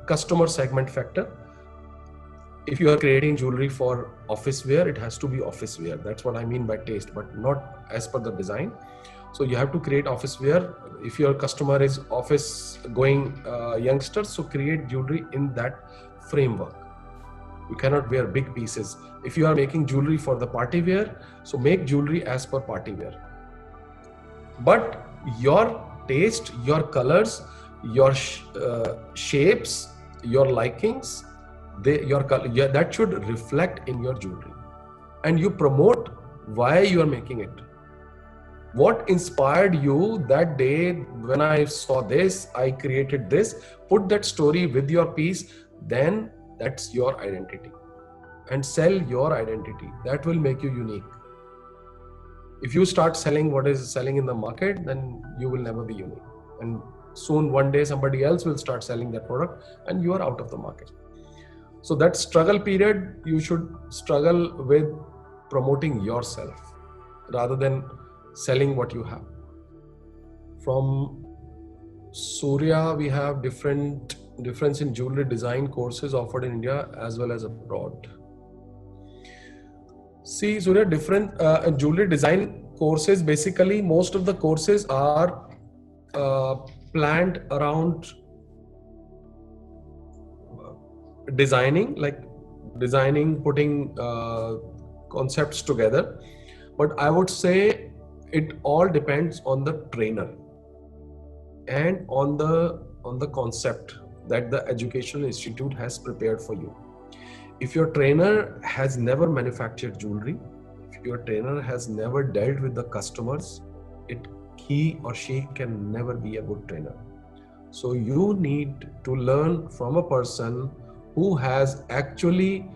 customer segment factor. If you are creating jewelry for office wear, it has to be office wear. That's what I mean by taste, but not as per the design. So you have to create office wear. If your customer is office going youngsters, so create jewelry in that framework. You cannot wear big pieces. If you are making jewelry for the party wear, so make jewelry as per party wear. But your taste, your colors, your shapes, your likings, that should reflect in your jewelry. And you promote why you are making it. What inspired you that day when I saw this, I created this, put that story with your piece, then that's your identity. And sell your identity. That will make you unique. If you start selling what is selling in the market, then you will never be unique. And soon one day somebody else will start selling that product and you are out of the market. So that struggle period, you should struggle with promoting yourself rather than selling what you have. From Surya, we have difference in jewelry design courses offered in India as well as abroad. See, Surya, different jewelry design courses, basically most of the courses are planned around designing, putting concepts together. But I would say it all depends on the trainer and on the concept that the educational institute has prepared for you. If your trainer has never manufactured jewelry, if your trainer has never dealt with the customers, he or she can never be a good trainer. So you need to learn from a person who has actually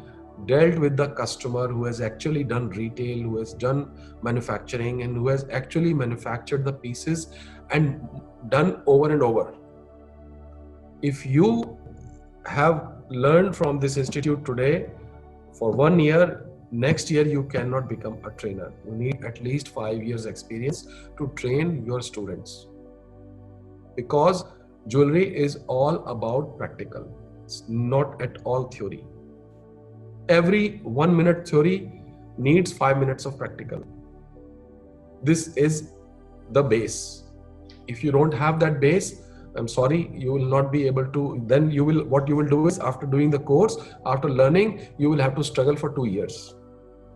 dealt with the customer, who has actually done retail, who has done manufacturing, and who has actually manufactured the pieces and done over and over. If you have learned from this institute today for 1 year, next year you cannot become a trainer. You need at least 5 years experience to train your students, because jewelry is all about practical. It's not at all theory. Every 1 minute theory needs 5 minutes of practical. This is the base. If you don't have that base, I'm sorry, you will not be able to. Then what you will do is, after doing the course, after learning, you will have to struggle for 2 years.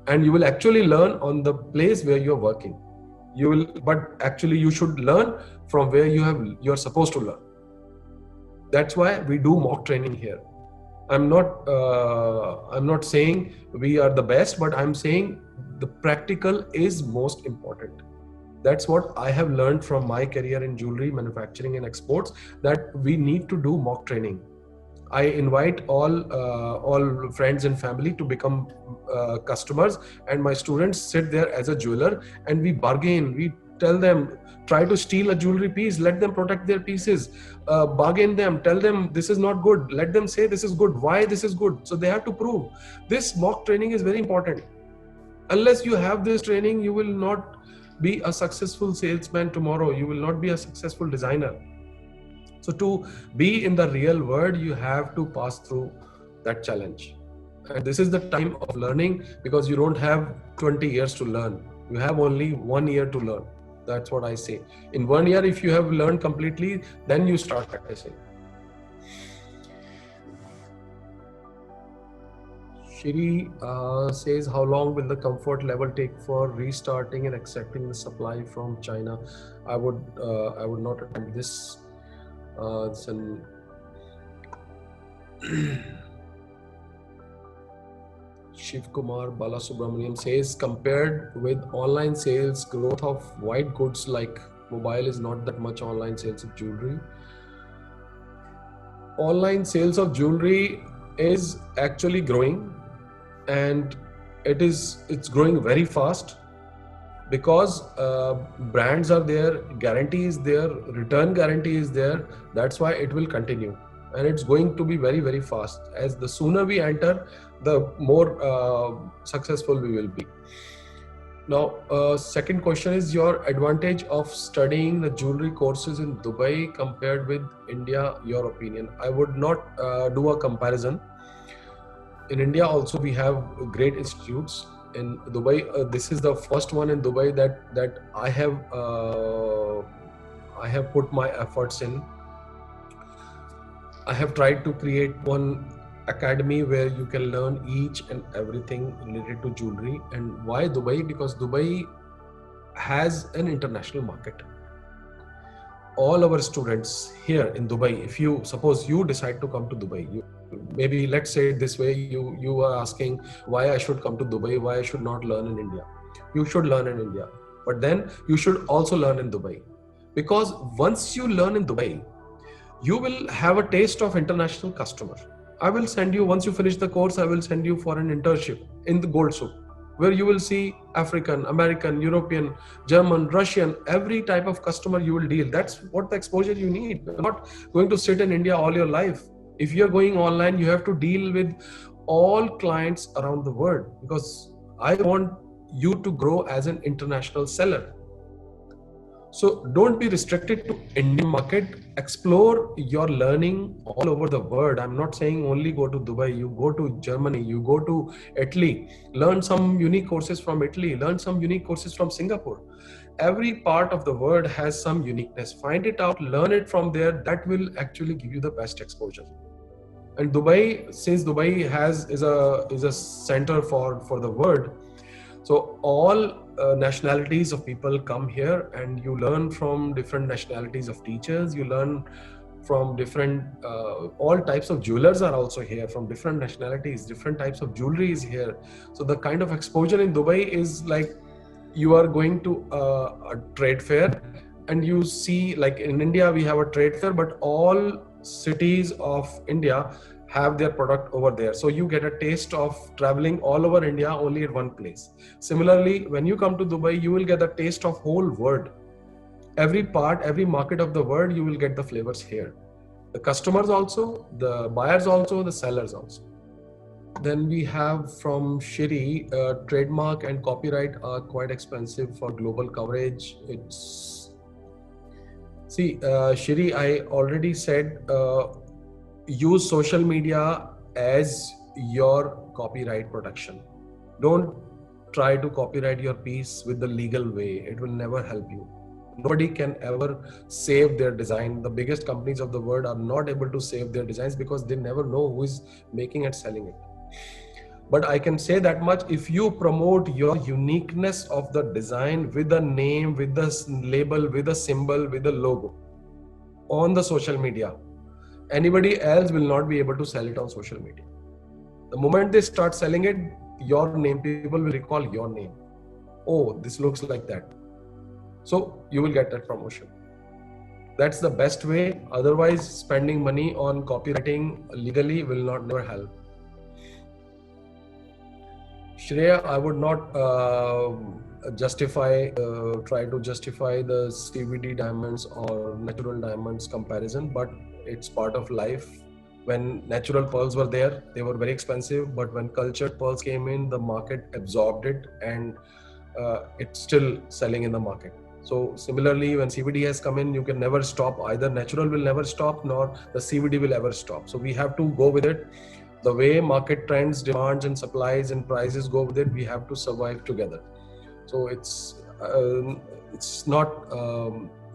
And you will actually learn on the place where you're working. But actually you should learn from where you're supposed to learn. That's why we do mock training here. I'm not saying we are the best, but I'm saying the practical is most important. That's what I have learned from my career in jewelry manufacturing and exports, that we need to do mock training. I invite all friends and family to become customers, and my students sit there as a jeweler and we bargain. We tell them, try to steal a jewelry piece, let them protect their pieces, bargain them, tell them this is not good, let them say this is good, why this is good. So they have to prove. This mock training is very important. Unless you have this training, you will not be a successful salesman tomorrow. You will not be a successful designer. So to be in the real world, you have to pass through that challenge. And this is the time of learning, because you don't have 20 years to learn. You have only 1 year to learn. That's what I say. In 1 year, if you have learned completely, then you start practicing. Shiri says, how long will the comfort level take for restarting and accepting the supply from China? I would not attempt this. It's an Shiv Kumar Balasubramaniam says, compared with online sales, growth of white goods like mobile is not that much online sales of jewelry. Online sales of jewelry is actually growing, and it's growing very fast because brands are there, guarantee is there, return guarantee is there. That's why it will continue, and it's going to be very, very fast. As the sooner we enter, the more successful we will be. Now, second question is your advantage of studying the jewelry courses in Dubai compared with India, your opinion. I would not do a comparison. In India also we have great institutes. In Dubai, this is the first one in Dubai that I have put my efforts in. I have tried to create one academy where you can learn each and everything related to jewelry. And why Dubai? Because Dubai has an international market. All our students here in Dubai, if you suppose you decide to come to Dubai, maybe let's say it this way, you are asking why I should come to Dubai, why I should not learn in India. You should learn in India, but then you should also learn in Dubai, because once you learn in Dubai, you will have a taste of international customer. I will send you, once you finish the course, I will send you for an internship in the gold souk, where you will see African, American, European, German, Russian, every type of customer you will deal. That's what the exposure you need. You're not going to sit in India all your life. If you're going online, you have to deal with all clients around the world, because I want you to grow as an international seller. So don't be restricted to Indian market. Explore your learning all over the world. I'm not saying only go to Dubai. You go to Germany, you go to Italy, learn some unique courses from Italy, learn some unique courses from Singapore. Every part of the world has some uniqueness. Find it out, learn it from there. That will actually give you the best exposure. And Dubai, since Dubai is a center for the world, so all nationalities of people come here, and you learn from different nationalities of teachers. You learn from different, all types of jewelers are also here from different nationalities. Different types of jewelry is here. So the kind of exposure in Dubai is like you are going to a trade fair, and you see, like in India we have a trade fair, but all cities of India have their product over there. So you get a taste of traveling all over India only at one place. Similarly, when you come to Dubai, you will get a taste of whole world. Every part, every market of the world, you will get the flavors here. The customers also, the buyers also, the sellers also. Then we have from Shiri, trademark and copyright are quite expensive for global coverage. Shiri, I already said, use social media as your copyright protection. Don't try to copyright your piece with the legal way. It will never help you. Nobody can ever save their design. The biggest companies of the world are not able to save their designs because they never know who is making and selling it. But I can say that much: if you promote your uniqueness of the design with a name, with the label, with a symbol, with a logo on the social media, anybody else will not be able to sell it on social media. The moment they start selling it, your name, people will recall your name. Oh, this looks like that. So you will get that promotion. That's the best way. Otherwise, spending money on copywriting legally will never help. Shreya, I would not try to justify the CVD diamonds or natural diamonds comparison, but it's part of life. When natural pearls were there, they were very expensive, but when cultured pearls came in, the market absorbed it, and it's still selling in the market. So similarly, when CVD has come in, you can never stop. Either natural will never stop, nor the CVD will ever stop. So we have to go with it. The way market trends, demands and supplies and prices go with it, we have to survive together. So it's not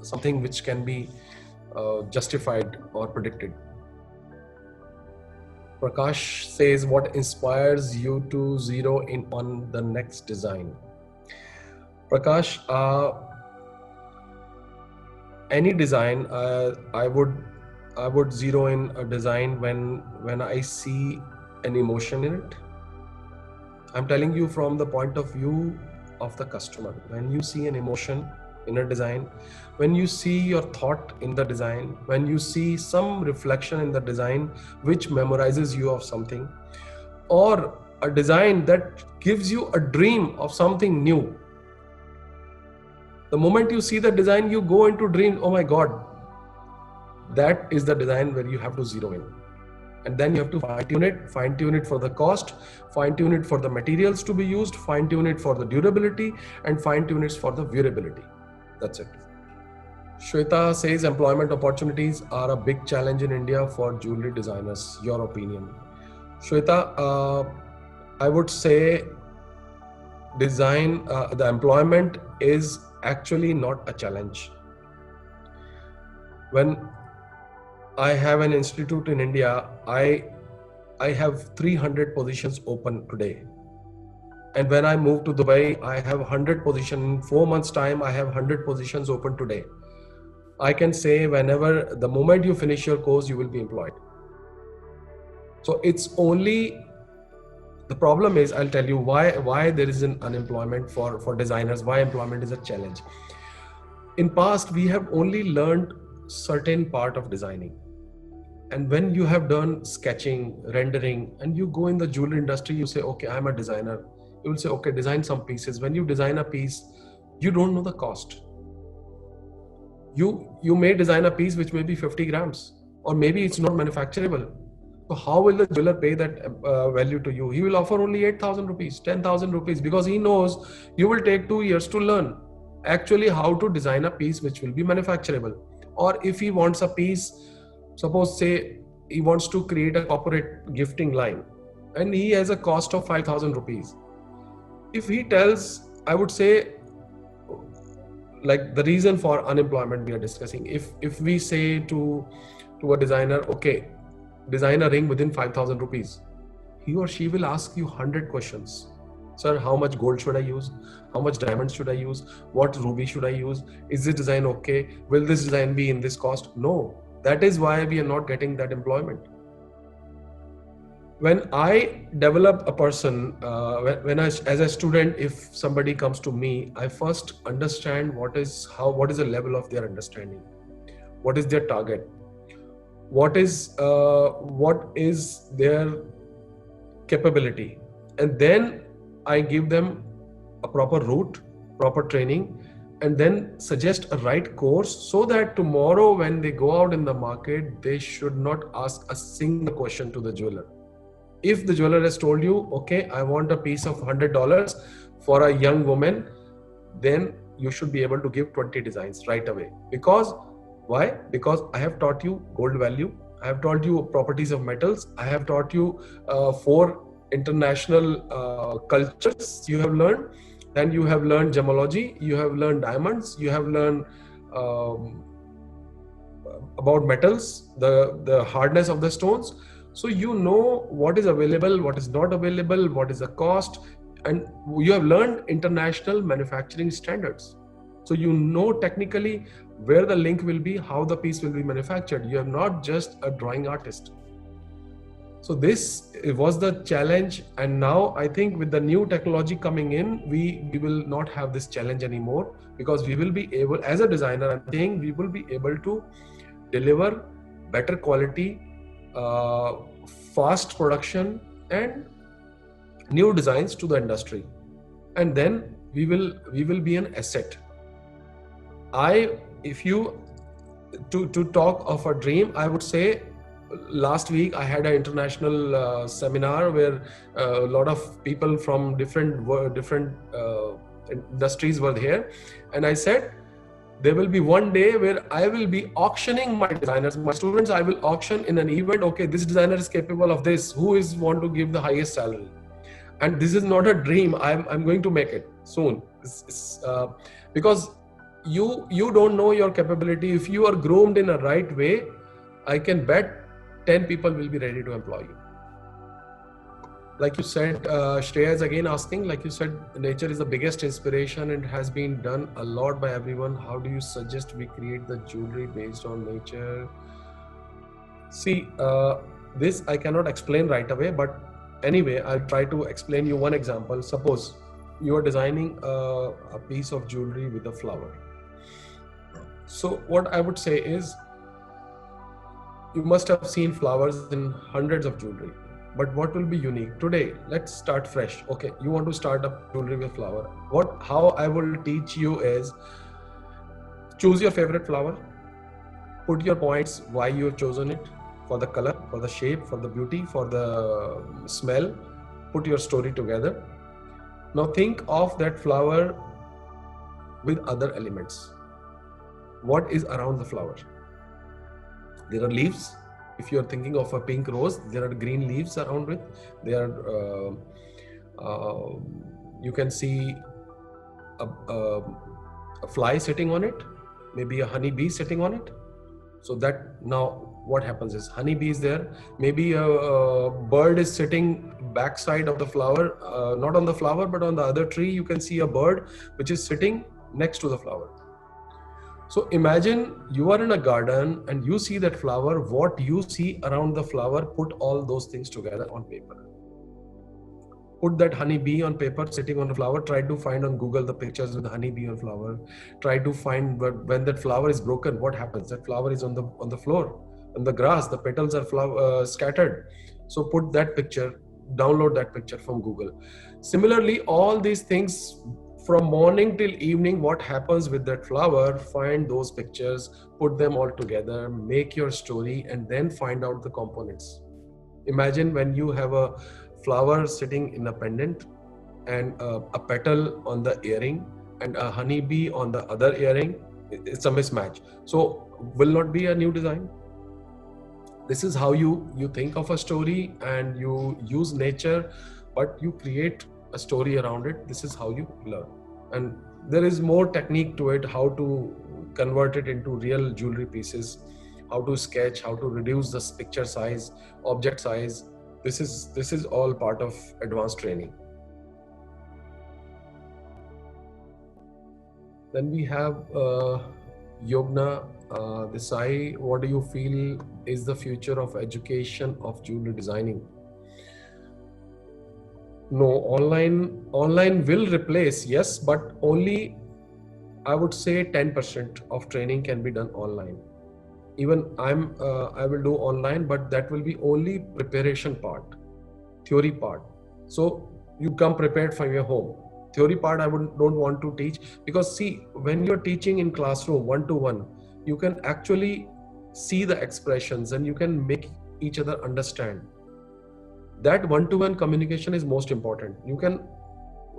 something which can be justified or predicted. Prakash says, what inspires you to zero in on the next design? Prakash, any design, I would I would zero in a design when I see an emotion in it. I'm telling you from the point of view of the customer. When you see an emotion in a design, when you see your thought in the design, when you see some reflection in the design which memorizes you of something, or a design that gives you a dream of something new. The moment you see the design, you go into dream, oh my God, that is the design where you have to zero in. And then you have to fine tune it for the cost, fine tune it for the materials to be used, fine tune it for the durability, and fine tune it for the wearability. That's it. Shweta says employment opportunities are a big challenge in India for jewelry designers. Your opinion? Shweta, I would say the employment is actually not a challenge. When I have an institute in India, I have 300 positions open today. And when I moved to Dubai, I have 100 positions. In 4 months' time, I have 100 positions open today. I can say whenever, the moment you finish your course, you will be employed. So it's only, the problem is, I'll tell you why there is an unemployment for designers, why employment is a challenge. In past, we have only learned certain part of designing. And when you have done sketching, rendering, and you go in the jewelry industry, you say, okay, I'm a designer. You will say, okay, design some pieces. When you design a piece, you don't know the cost. You may design a piece which may be 50 grams, or maybe it's not manufacturable. So how will the jeweler pay that value to you? He will offer only 8,000 rupees, 10,000 rupees, because he knows you will take 2 years to learn actually how to design a piece which will be manufacturable. Or if he wants a piece, suppose say he wants to create a corporate gifting line and he has a cost of 5,000 rupees. If he tells, I would say, like the reason for unemployment we are discussing, if we say to a designer, okay, design a ring within 5,000 rupees, he or she will ask you 100 questions. Sir, how much gold should I use? How much diamonds should I use? What ruby should I use? Is this design okay? Will this design be in this cost? No. That is why we are not getting that employment. When I develop a person, as a student, if somebody comes to me, I first understand what is the level of their understanding, what is their target, what is their capability, and then I give them a proper route, proper training, and then suggest a right course so that tomorrow when they go out in the market, they should not ask a single question to the jeweler. If the jeweler has told you, okay, I want a piece of $100 for a young woman, then you should be able to give 20 designs right away. Because why? Because I have taught you gold value, I have taught you properties of metals, I have taught you 4 international cultures you have learned. Then you have learned gemology, you have learned diamonds, you have learned about metals, the hardness of the stones. So you know what is available, what is not available, what is the cost, and you have learned international manufacturing standards. So you know technically where the link will be, how the piece will be manufactured. You are not just a drawing artist. So this was the challenge, and now I think with the new technology coming in, we will not have this challenge anymore, because we will be able, as a designer, I'm saying we will be able to deliver better quality, fast production and new designs to the industry, and then we will be an asset. If you to talk of a dream, I would say last week I had an international seminar where a lot of people from different industries were here, and I said there will be one day where I will be auctioning my designers, my students. I will auction in an event. Okay, this designer is capable of this. Who is want to give the highest salary? And this is not a dream. I'm going to make it soon. Because you don't know your capability. If you are groomed in a right way, I can bet 10 people will be ready to employ you. Like you said, Shreya is again asking, like you said, nature is the biggest inspiration and has been done a lot by everyone. How do you suggest we create the jewelry based on nature? See, this I cannot explain right away, but anyway, I'll try to explain you one example. Suppose you are designing a piece of jewelry with a flower. So what I would say is, you must have seen flowers in hundreds of jewelry, but what will be unique today? Let's start fresh. Okay, you want to start up jewelry with flower. How I will teach you is, choose your favorite flower, put your points why you have chosen it, for the color, for the shape, for the beauty, for the smell. Put your story together. Now think of that flower with other elements. What is around the flower? There are leaves. If you are thinking of a pink rose, there are green leaves around it. There are, you can see a fly sitting on it, maybe a honey bee sitting on it. So that now what happens is, honey bee is there, maybe a bird is sitting backside of the flower, not on the flower, but on the other tree. You can see a bird which is sitting next to the flower. So imagine you are in a garden and you see that flower. What you see around the flower, put all those things together on paper. Put that honey bee on paper sitting on a flower. Try to find on Google the pictures with the honey bee on flower. Try to find when that flower is broken, what happens? That flower is on the floor, on the grass. The petals are scattered. So put that picture, download that picture from Google. Similarly, all these things from morning till evening, what happens with that flower, find those pictures, put them all together, make your story, and then find out the components. Imagine when you have a flower sitting in a pendant and a petal on the earring and a honeybee on the other earring. It's a mismatch. So will not be a new design. This is how you think of a story, and you use nature, but you create a story around it. This is how you learn. And there is more technique to it, how to convert it into real jewelry pieces, how to sketch, how to reduce the picture size, object size. This is all part of advanced training. Then we have Yogna Desai. What do you feel is the future of education of jewelry designing? No, online will replace, yes, but only, I would say 10% of training can be done online. Even I will do online, but that will be only preparation part, theory part. So you come prepared from your home. Theory part don't want to teach, because see, when you're teaching in classroom one-to-one, you can actually see the expressions and you can make each other understand. That one-to-one communication is most important.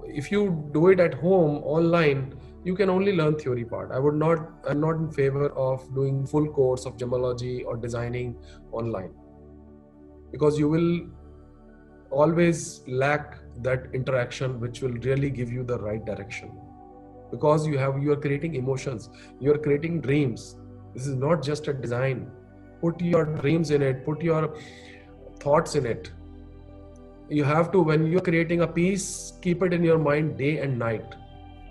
If you do it at home online, you can only learn theory part. I'm not in favor of doing full course of gemology or designing online, because you will always lack that interaction which will really give you the right direction. Because you are creating emotions, you are creating dreams. This is not just a design. Put your dreams in it, put your thoughts in it. You have to, when you're creating a piece, keep it in your mind day and night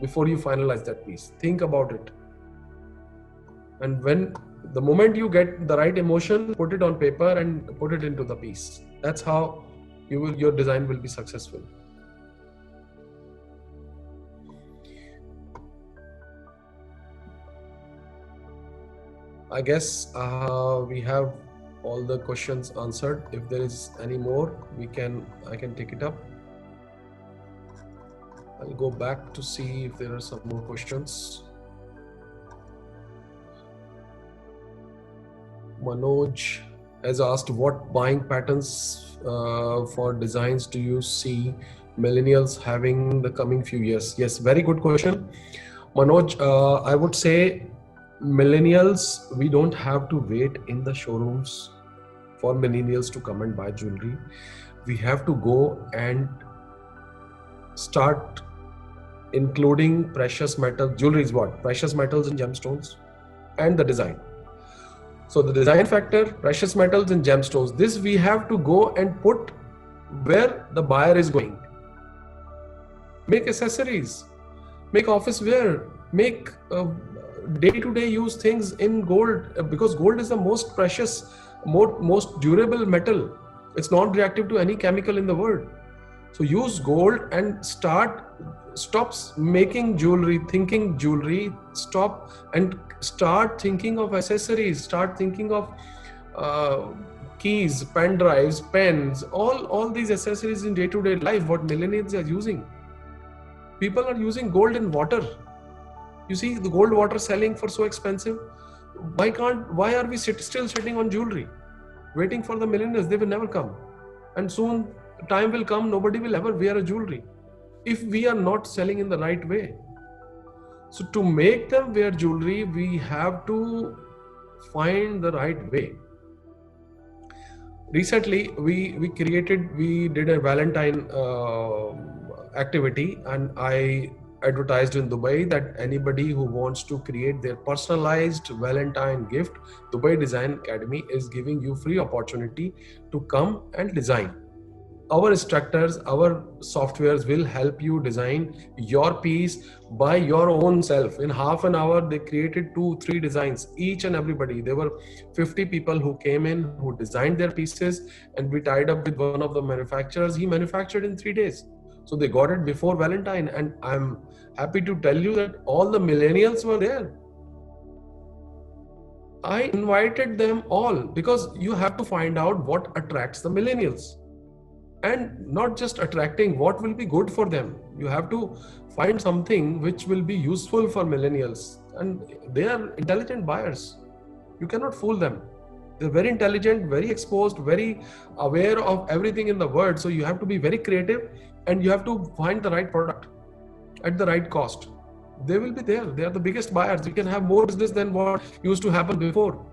before you finalize that piece. Think about it. And the moment you get the right emotion, put it on paper and put it into the piece. That's how your design will be successful. I guess we have all the questions answered. If there is any more, I can take it up. I'll go back to see if there are some more questions. Manoj has asked, what buying patterns for designs do you see millennials having the coming few years? Yes, very good question, Manoj. I would say millennials, we don't have to wait in the showrooms for millennials to come and buy jewelry. We have to go and start including precious metal. Jewelry is what? Precious metals and gemstones, and the design. So the design factor, precious metals and gemstones, this we have to go and put where the buyer is going. Make accessories, make office wear, make day-to-day use things in gold, because gold is the most precious most durable metal. It's non-reactive to any chemical in the world. So use gold and stop making jewelry, thinking jewelry, start thinking of accessories, start thinking of keys, pen drives, pens, all these accessories in day-to-day life, what millennials are using. People are using gold in water. You see the gold water selling for so expensive. Why are we still sitting on jewelry, waiting for the millennials? They will never come. And soon time will come, nobody will ever wear a jewelry if we are not selling in the right way. So to make them wear jewelry, we have to find the right way. Recently, we did a Valentine activity, and I advertised in Dubai that anybody who wants to create their personalized Valentine gift, Dubai Design Academy is giving you free opportunity to come and design. Our instructors, our softwares will help you design your piece by your own self. In half an hour, they created 2-3 designs, each and everybody. There were 50 people who came in, who designed their pieces, and we tied up with one of the manufacturers. He manufactured in 3 days. So they got it before Valentine, and I'm happy to tell you that all the millennials were there. I invited them all because you have to find out what attracts the millennials. And not just attracting, what will be good for them. You have to find something which will be useful for millennials. And they are intelligent buyers. You cannot fool them. They're very intelligent, very exposed, very aware of everything in the world. So you have to be very creative, and you have to find the right product at the right cost. They will be there. They are the biggest buyers. You can have more business than what used to happen before.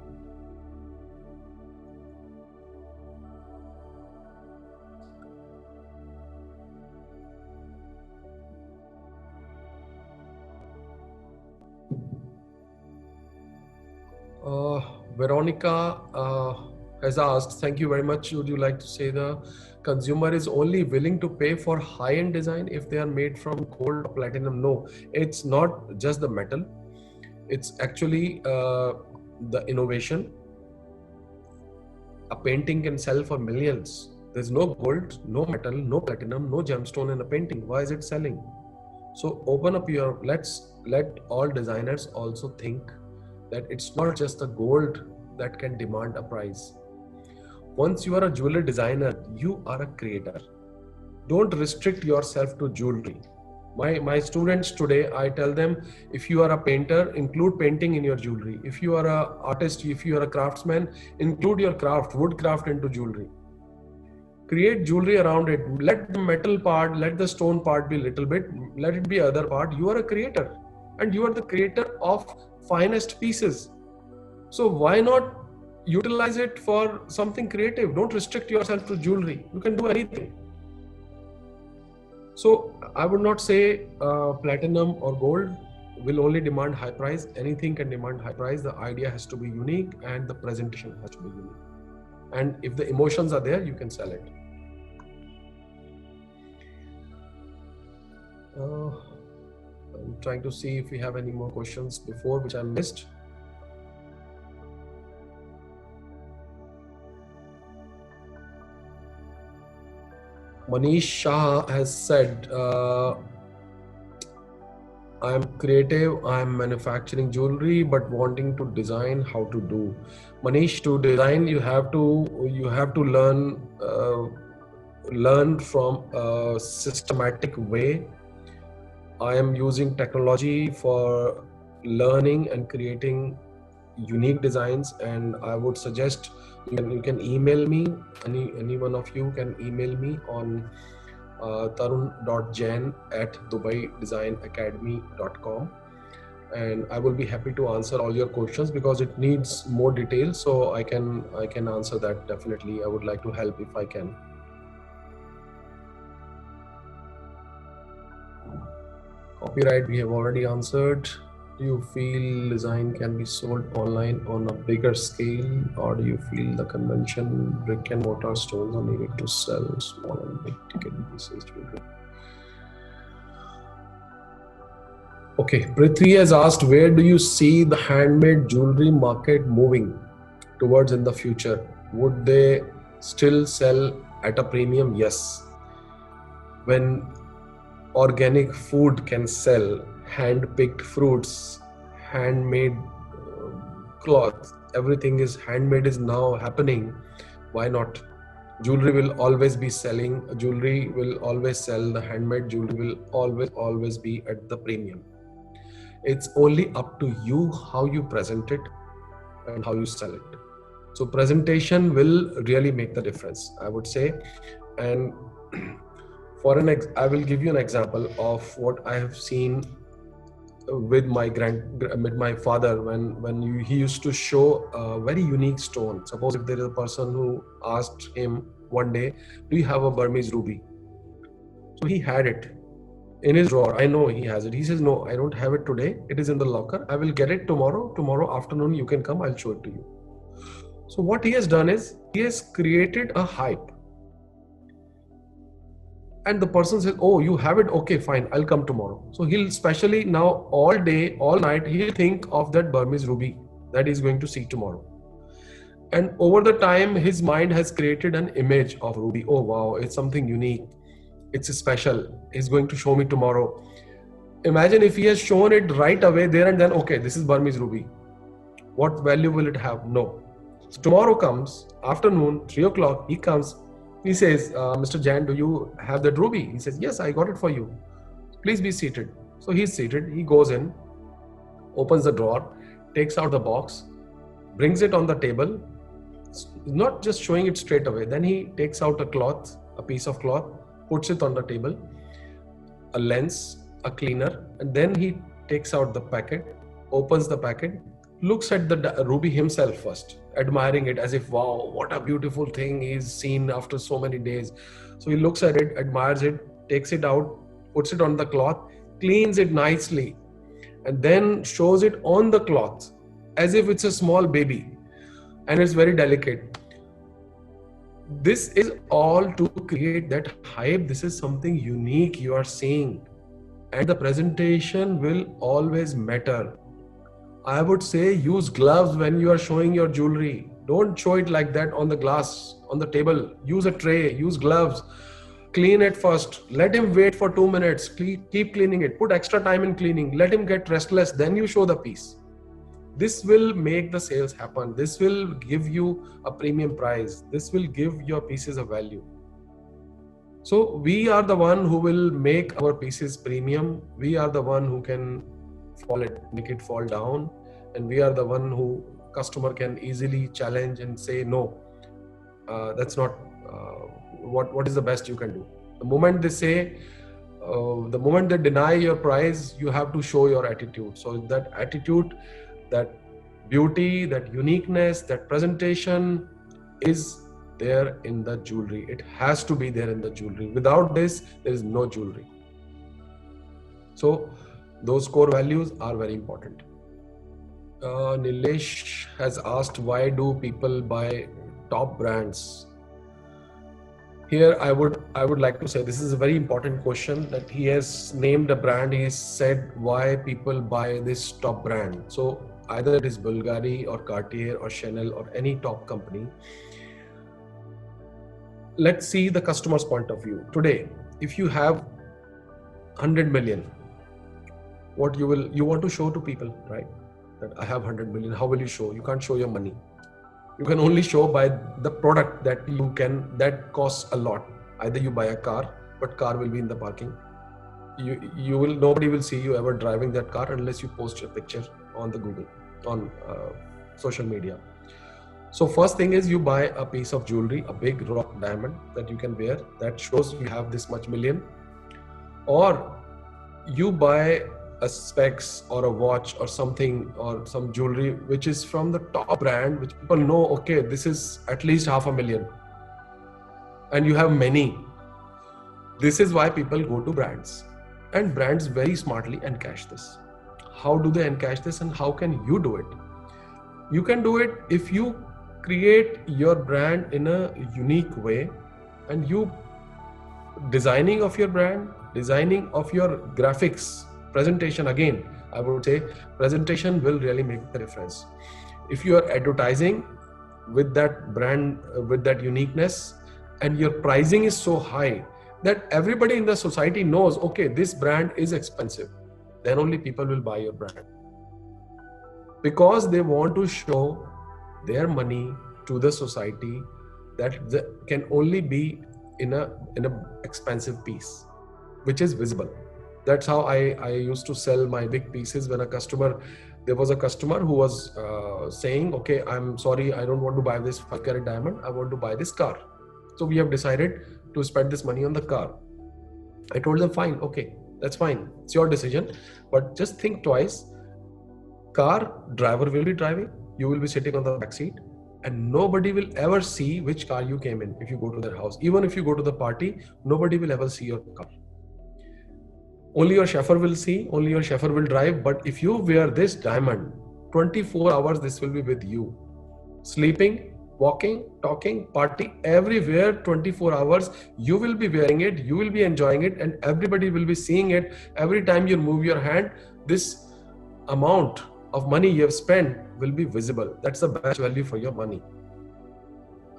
Veronica has asked, thank you very much. Would you like to say the consumer is only willing to pay for high-end design if they are made from gold or platinum? No, it's not just the metal. It's actually the innovation. A painting can sell for millions. There's no gold, no metal, no platinum, no gemstone in a painting. Why is it selling? So open up let all designers also think that it's not just the gold that can demand a price. Once you are a jewelry designer, you are a creator. Don't restrict yourself to jewelry. My students today, I tell them, if you are a painter, include painting in your jewelry. If you are an artist, if you are a craftsman, include your craft, woodcraft into jewelry. Create jewelry around it. Let the metal part, let the stone part be a little bit, let it be other part. You are a creator, and you are the creator of finest pieces. So why not utilize it for something creative? Don't restrict yourself to jewelry. You can do anything. So I would not say platinum or gold will only demand high price. Anything can demand high price. The idea has to be unique, and the presentation has to be unique. And if the emotions are there, you can sell it. I'm trying to see if we have any more questions before which I missed. Manish Shah has said, I'm creative, I'm manufacturing jewelry, but wanting to design, how to do? Manish, to design, you have to learn from a systematic way. I am using technology for learning and creating unique designs, and I would suggest you can email me. Any one of you can email me on tarun.jain@dubaidesignacademy.com, and I will be happy to answer all your questions because it needs more detail. So I can answer that definitely. I would like to help if I can. Copyright we have already answered. Do you feel design can be sold online on a bigger scale, or do you feel the convention brick and mortar stores are needed to sell small and big ticket pieces? Okay, Prithvi has asked, where do you see the handmade jewelry market moving towards in the future? Would they still sell at a premium? Yes. When organic food can sell, hand-picked fruits, handmade cloth, everything is handmade is now happening. Why not? Jewelry will always be selling. Jewelry will always sell. The handmade jewelry will always be at the premium. It's only up to you how you present it and how you sell it. So presentation will really make the difference, I would say. And I will give you an example of what I have seen with my father when he used to show a very unique stone. Suppose if there is a person who asked him one day, do you have a Burmese ruby? So he had it in his drawer. I know he has it. He says, no, I don't have it today. It is in the locker. I will get it tomorrow. Tomorrow afternoon you can come. I'll show it to you. So what he has done is he has created a hype. And the person says, oh, you have it? Okay, fine. I'll come tomorrow. So he'll especially now all day, all night, he'll think of that Burmese ruby that he's going to see tomorrow. And over the time, his mind has created an image of ruby. Oh, wow, it's something unique. It's special. He's going to show me tomorrow. Imagine if he has shown it right away there and then, okay, this is Burmese ruby. What value will it have? No. So tomorrow comes, afternoon, 3 o'clock, he comes. He says, Mr. Jain, do you have that ruby? He says, yes, I got it for you. Please be seated. So he's seated. He goes in, opens the drawer, takes out the box, brings it on the table, not just showing it straight away. Then he takes out a cloth, a piece of cloth, puts it on the table, a lens, a cleaner, and then he takes out the packet, opens the packet, looks at the ruby himself first, admiring it as if, wow, what a beautiful thing he's seen after so many days. So he looks at it, admires it, takes it out, puts it on the cloth, cleans it nicely, and then shows it on the cloth as if it's a small baby and it's very delicate. This is all to create that hype. This is something unique you are seeing, and the presentation will always matter. I would say use gloves when you are showing your jewelry. Don't show it like that on the glass, on the table. Use a tray, use gloves. Clean it first. Let him wait for 2 minutes. Keep cleaning it. Put extra time in cleaning. Let him get restless. Then you show the piece. This will make the sales happen. This will give you a premium price. This will give your pieces a value. So we are the one who will make our pieces premium. We are the one who can make it fall down, and we are the one who customer can easily challenge and say no, that's not what is the best you can do. The moment they say, the moment they deny your price, you have to show your attitude. So that attitude, that beauty, that uniqueness, that presentation is there in the jewelry. It has to be there in the jewelry. Without this, there is no jewelry. So those core values are very important. Nilesh has asked, why do people buy top brands? Here I would like to say this is a very important question, that he has named a brand. He has said why people buy this top brand. So either it is Bulgari or Cartier or Chanel or any top company. Let's see the customer's point of view. Today, if you have 100 million, what you want to show to people, right? That I have 100 million. How will you show? You can't show your money. You can only show by the product that costs a lot. Either you buy a car, but car will be in the parking. Nobody will see you ever driving that car unless you post your picture on the Google, on social media. So first thing is you buy a piece of jewelry, a big rock diamond that you can wear that shows you have this much million, or you buy a specs or a watch or something, or some jewelry which is from the top brand, which people know, okay, this is at least 500,000, and you have many. This is why people go to brands, and brands very smartly encash this. How do they encash this, and how can you do it? You can do it if you create your brand in a unique way, and you designing of your brand, designing of your graphics, presentation. Again, I would say presentation will really make the difference. If you are advertising, with that brand, with that uniqueness, and your pricing is so high that everybody in the society knows, okay, this brand is expensive, then only people will buy your brand, because they want to show their money to the society that can only be in a expensive piece, which is visible. That's how I used to sell my big pieces. When there was a customer who was saying, okay, I'm sorry, I don't want to buy this 5 carat diamond, I want to buy this car. So we have decided to spend this money on the car. I told them, fine, okay, that's fine, it's your decision, but just think twice. Car driver will be driving, you will be sitting on the back seat, and nobody will ever see which car you came in. If you go to their house, even if you go to the party, nobody will ever see your car. Only your chauffeur will see, only your chauffeur will drive. But if you wear this diamond, 24 hours this will be with you. Sleeping, walking, talking, party, everywhere, 24 hours, you will be wearing it, you will be enjoying it, and everybody will be seeing it. Every time you move your hand, this amount of money you have spent will be visible. That's the best value for your money.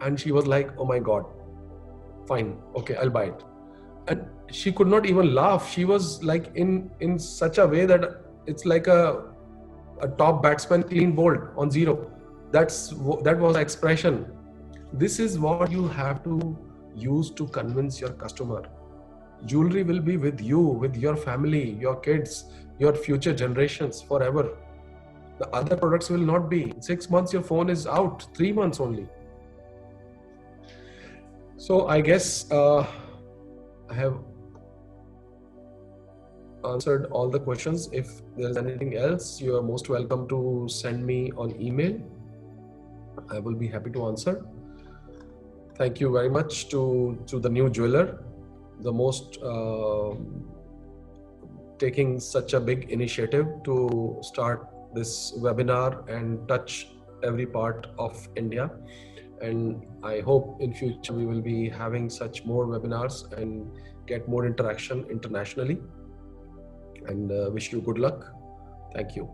And she was like, oh my God, fine, okay, I'll buy it. And she could not even laugh. She was like in such a way that it's like a top batsman clean bowled on zero. That was the expression. This is what you have to use to convince your customer. Jewelry will be with you, with your family, your kids, your future generations forever. The other products will not be. In 6 months your phone is out, 3 months only. So I guess I have answered all the questions. If there is anything else, you are most welcome to send me on email. I will be happy to answer. Thank you very much to the new jeweler, the most taking such a big initiative to start this webinar and touch every part of India. And I hope in future we will be having such more webinars and get more interaction internationally. And wish you good luck. Thank you.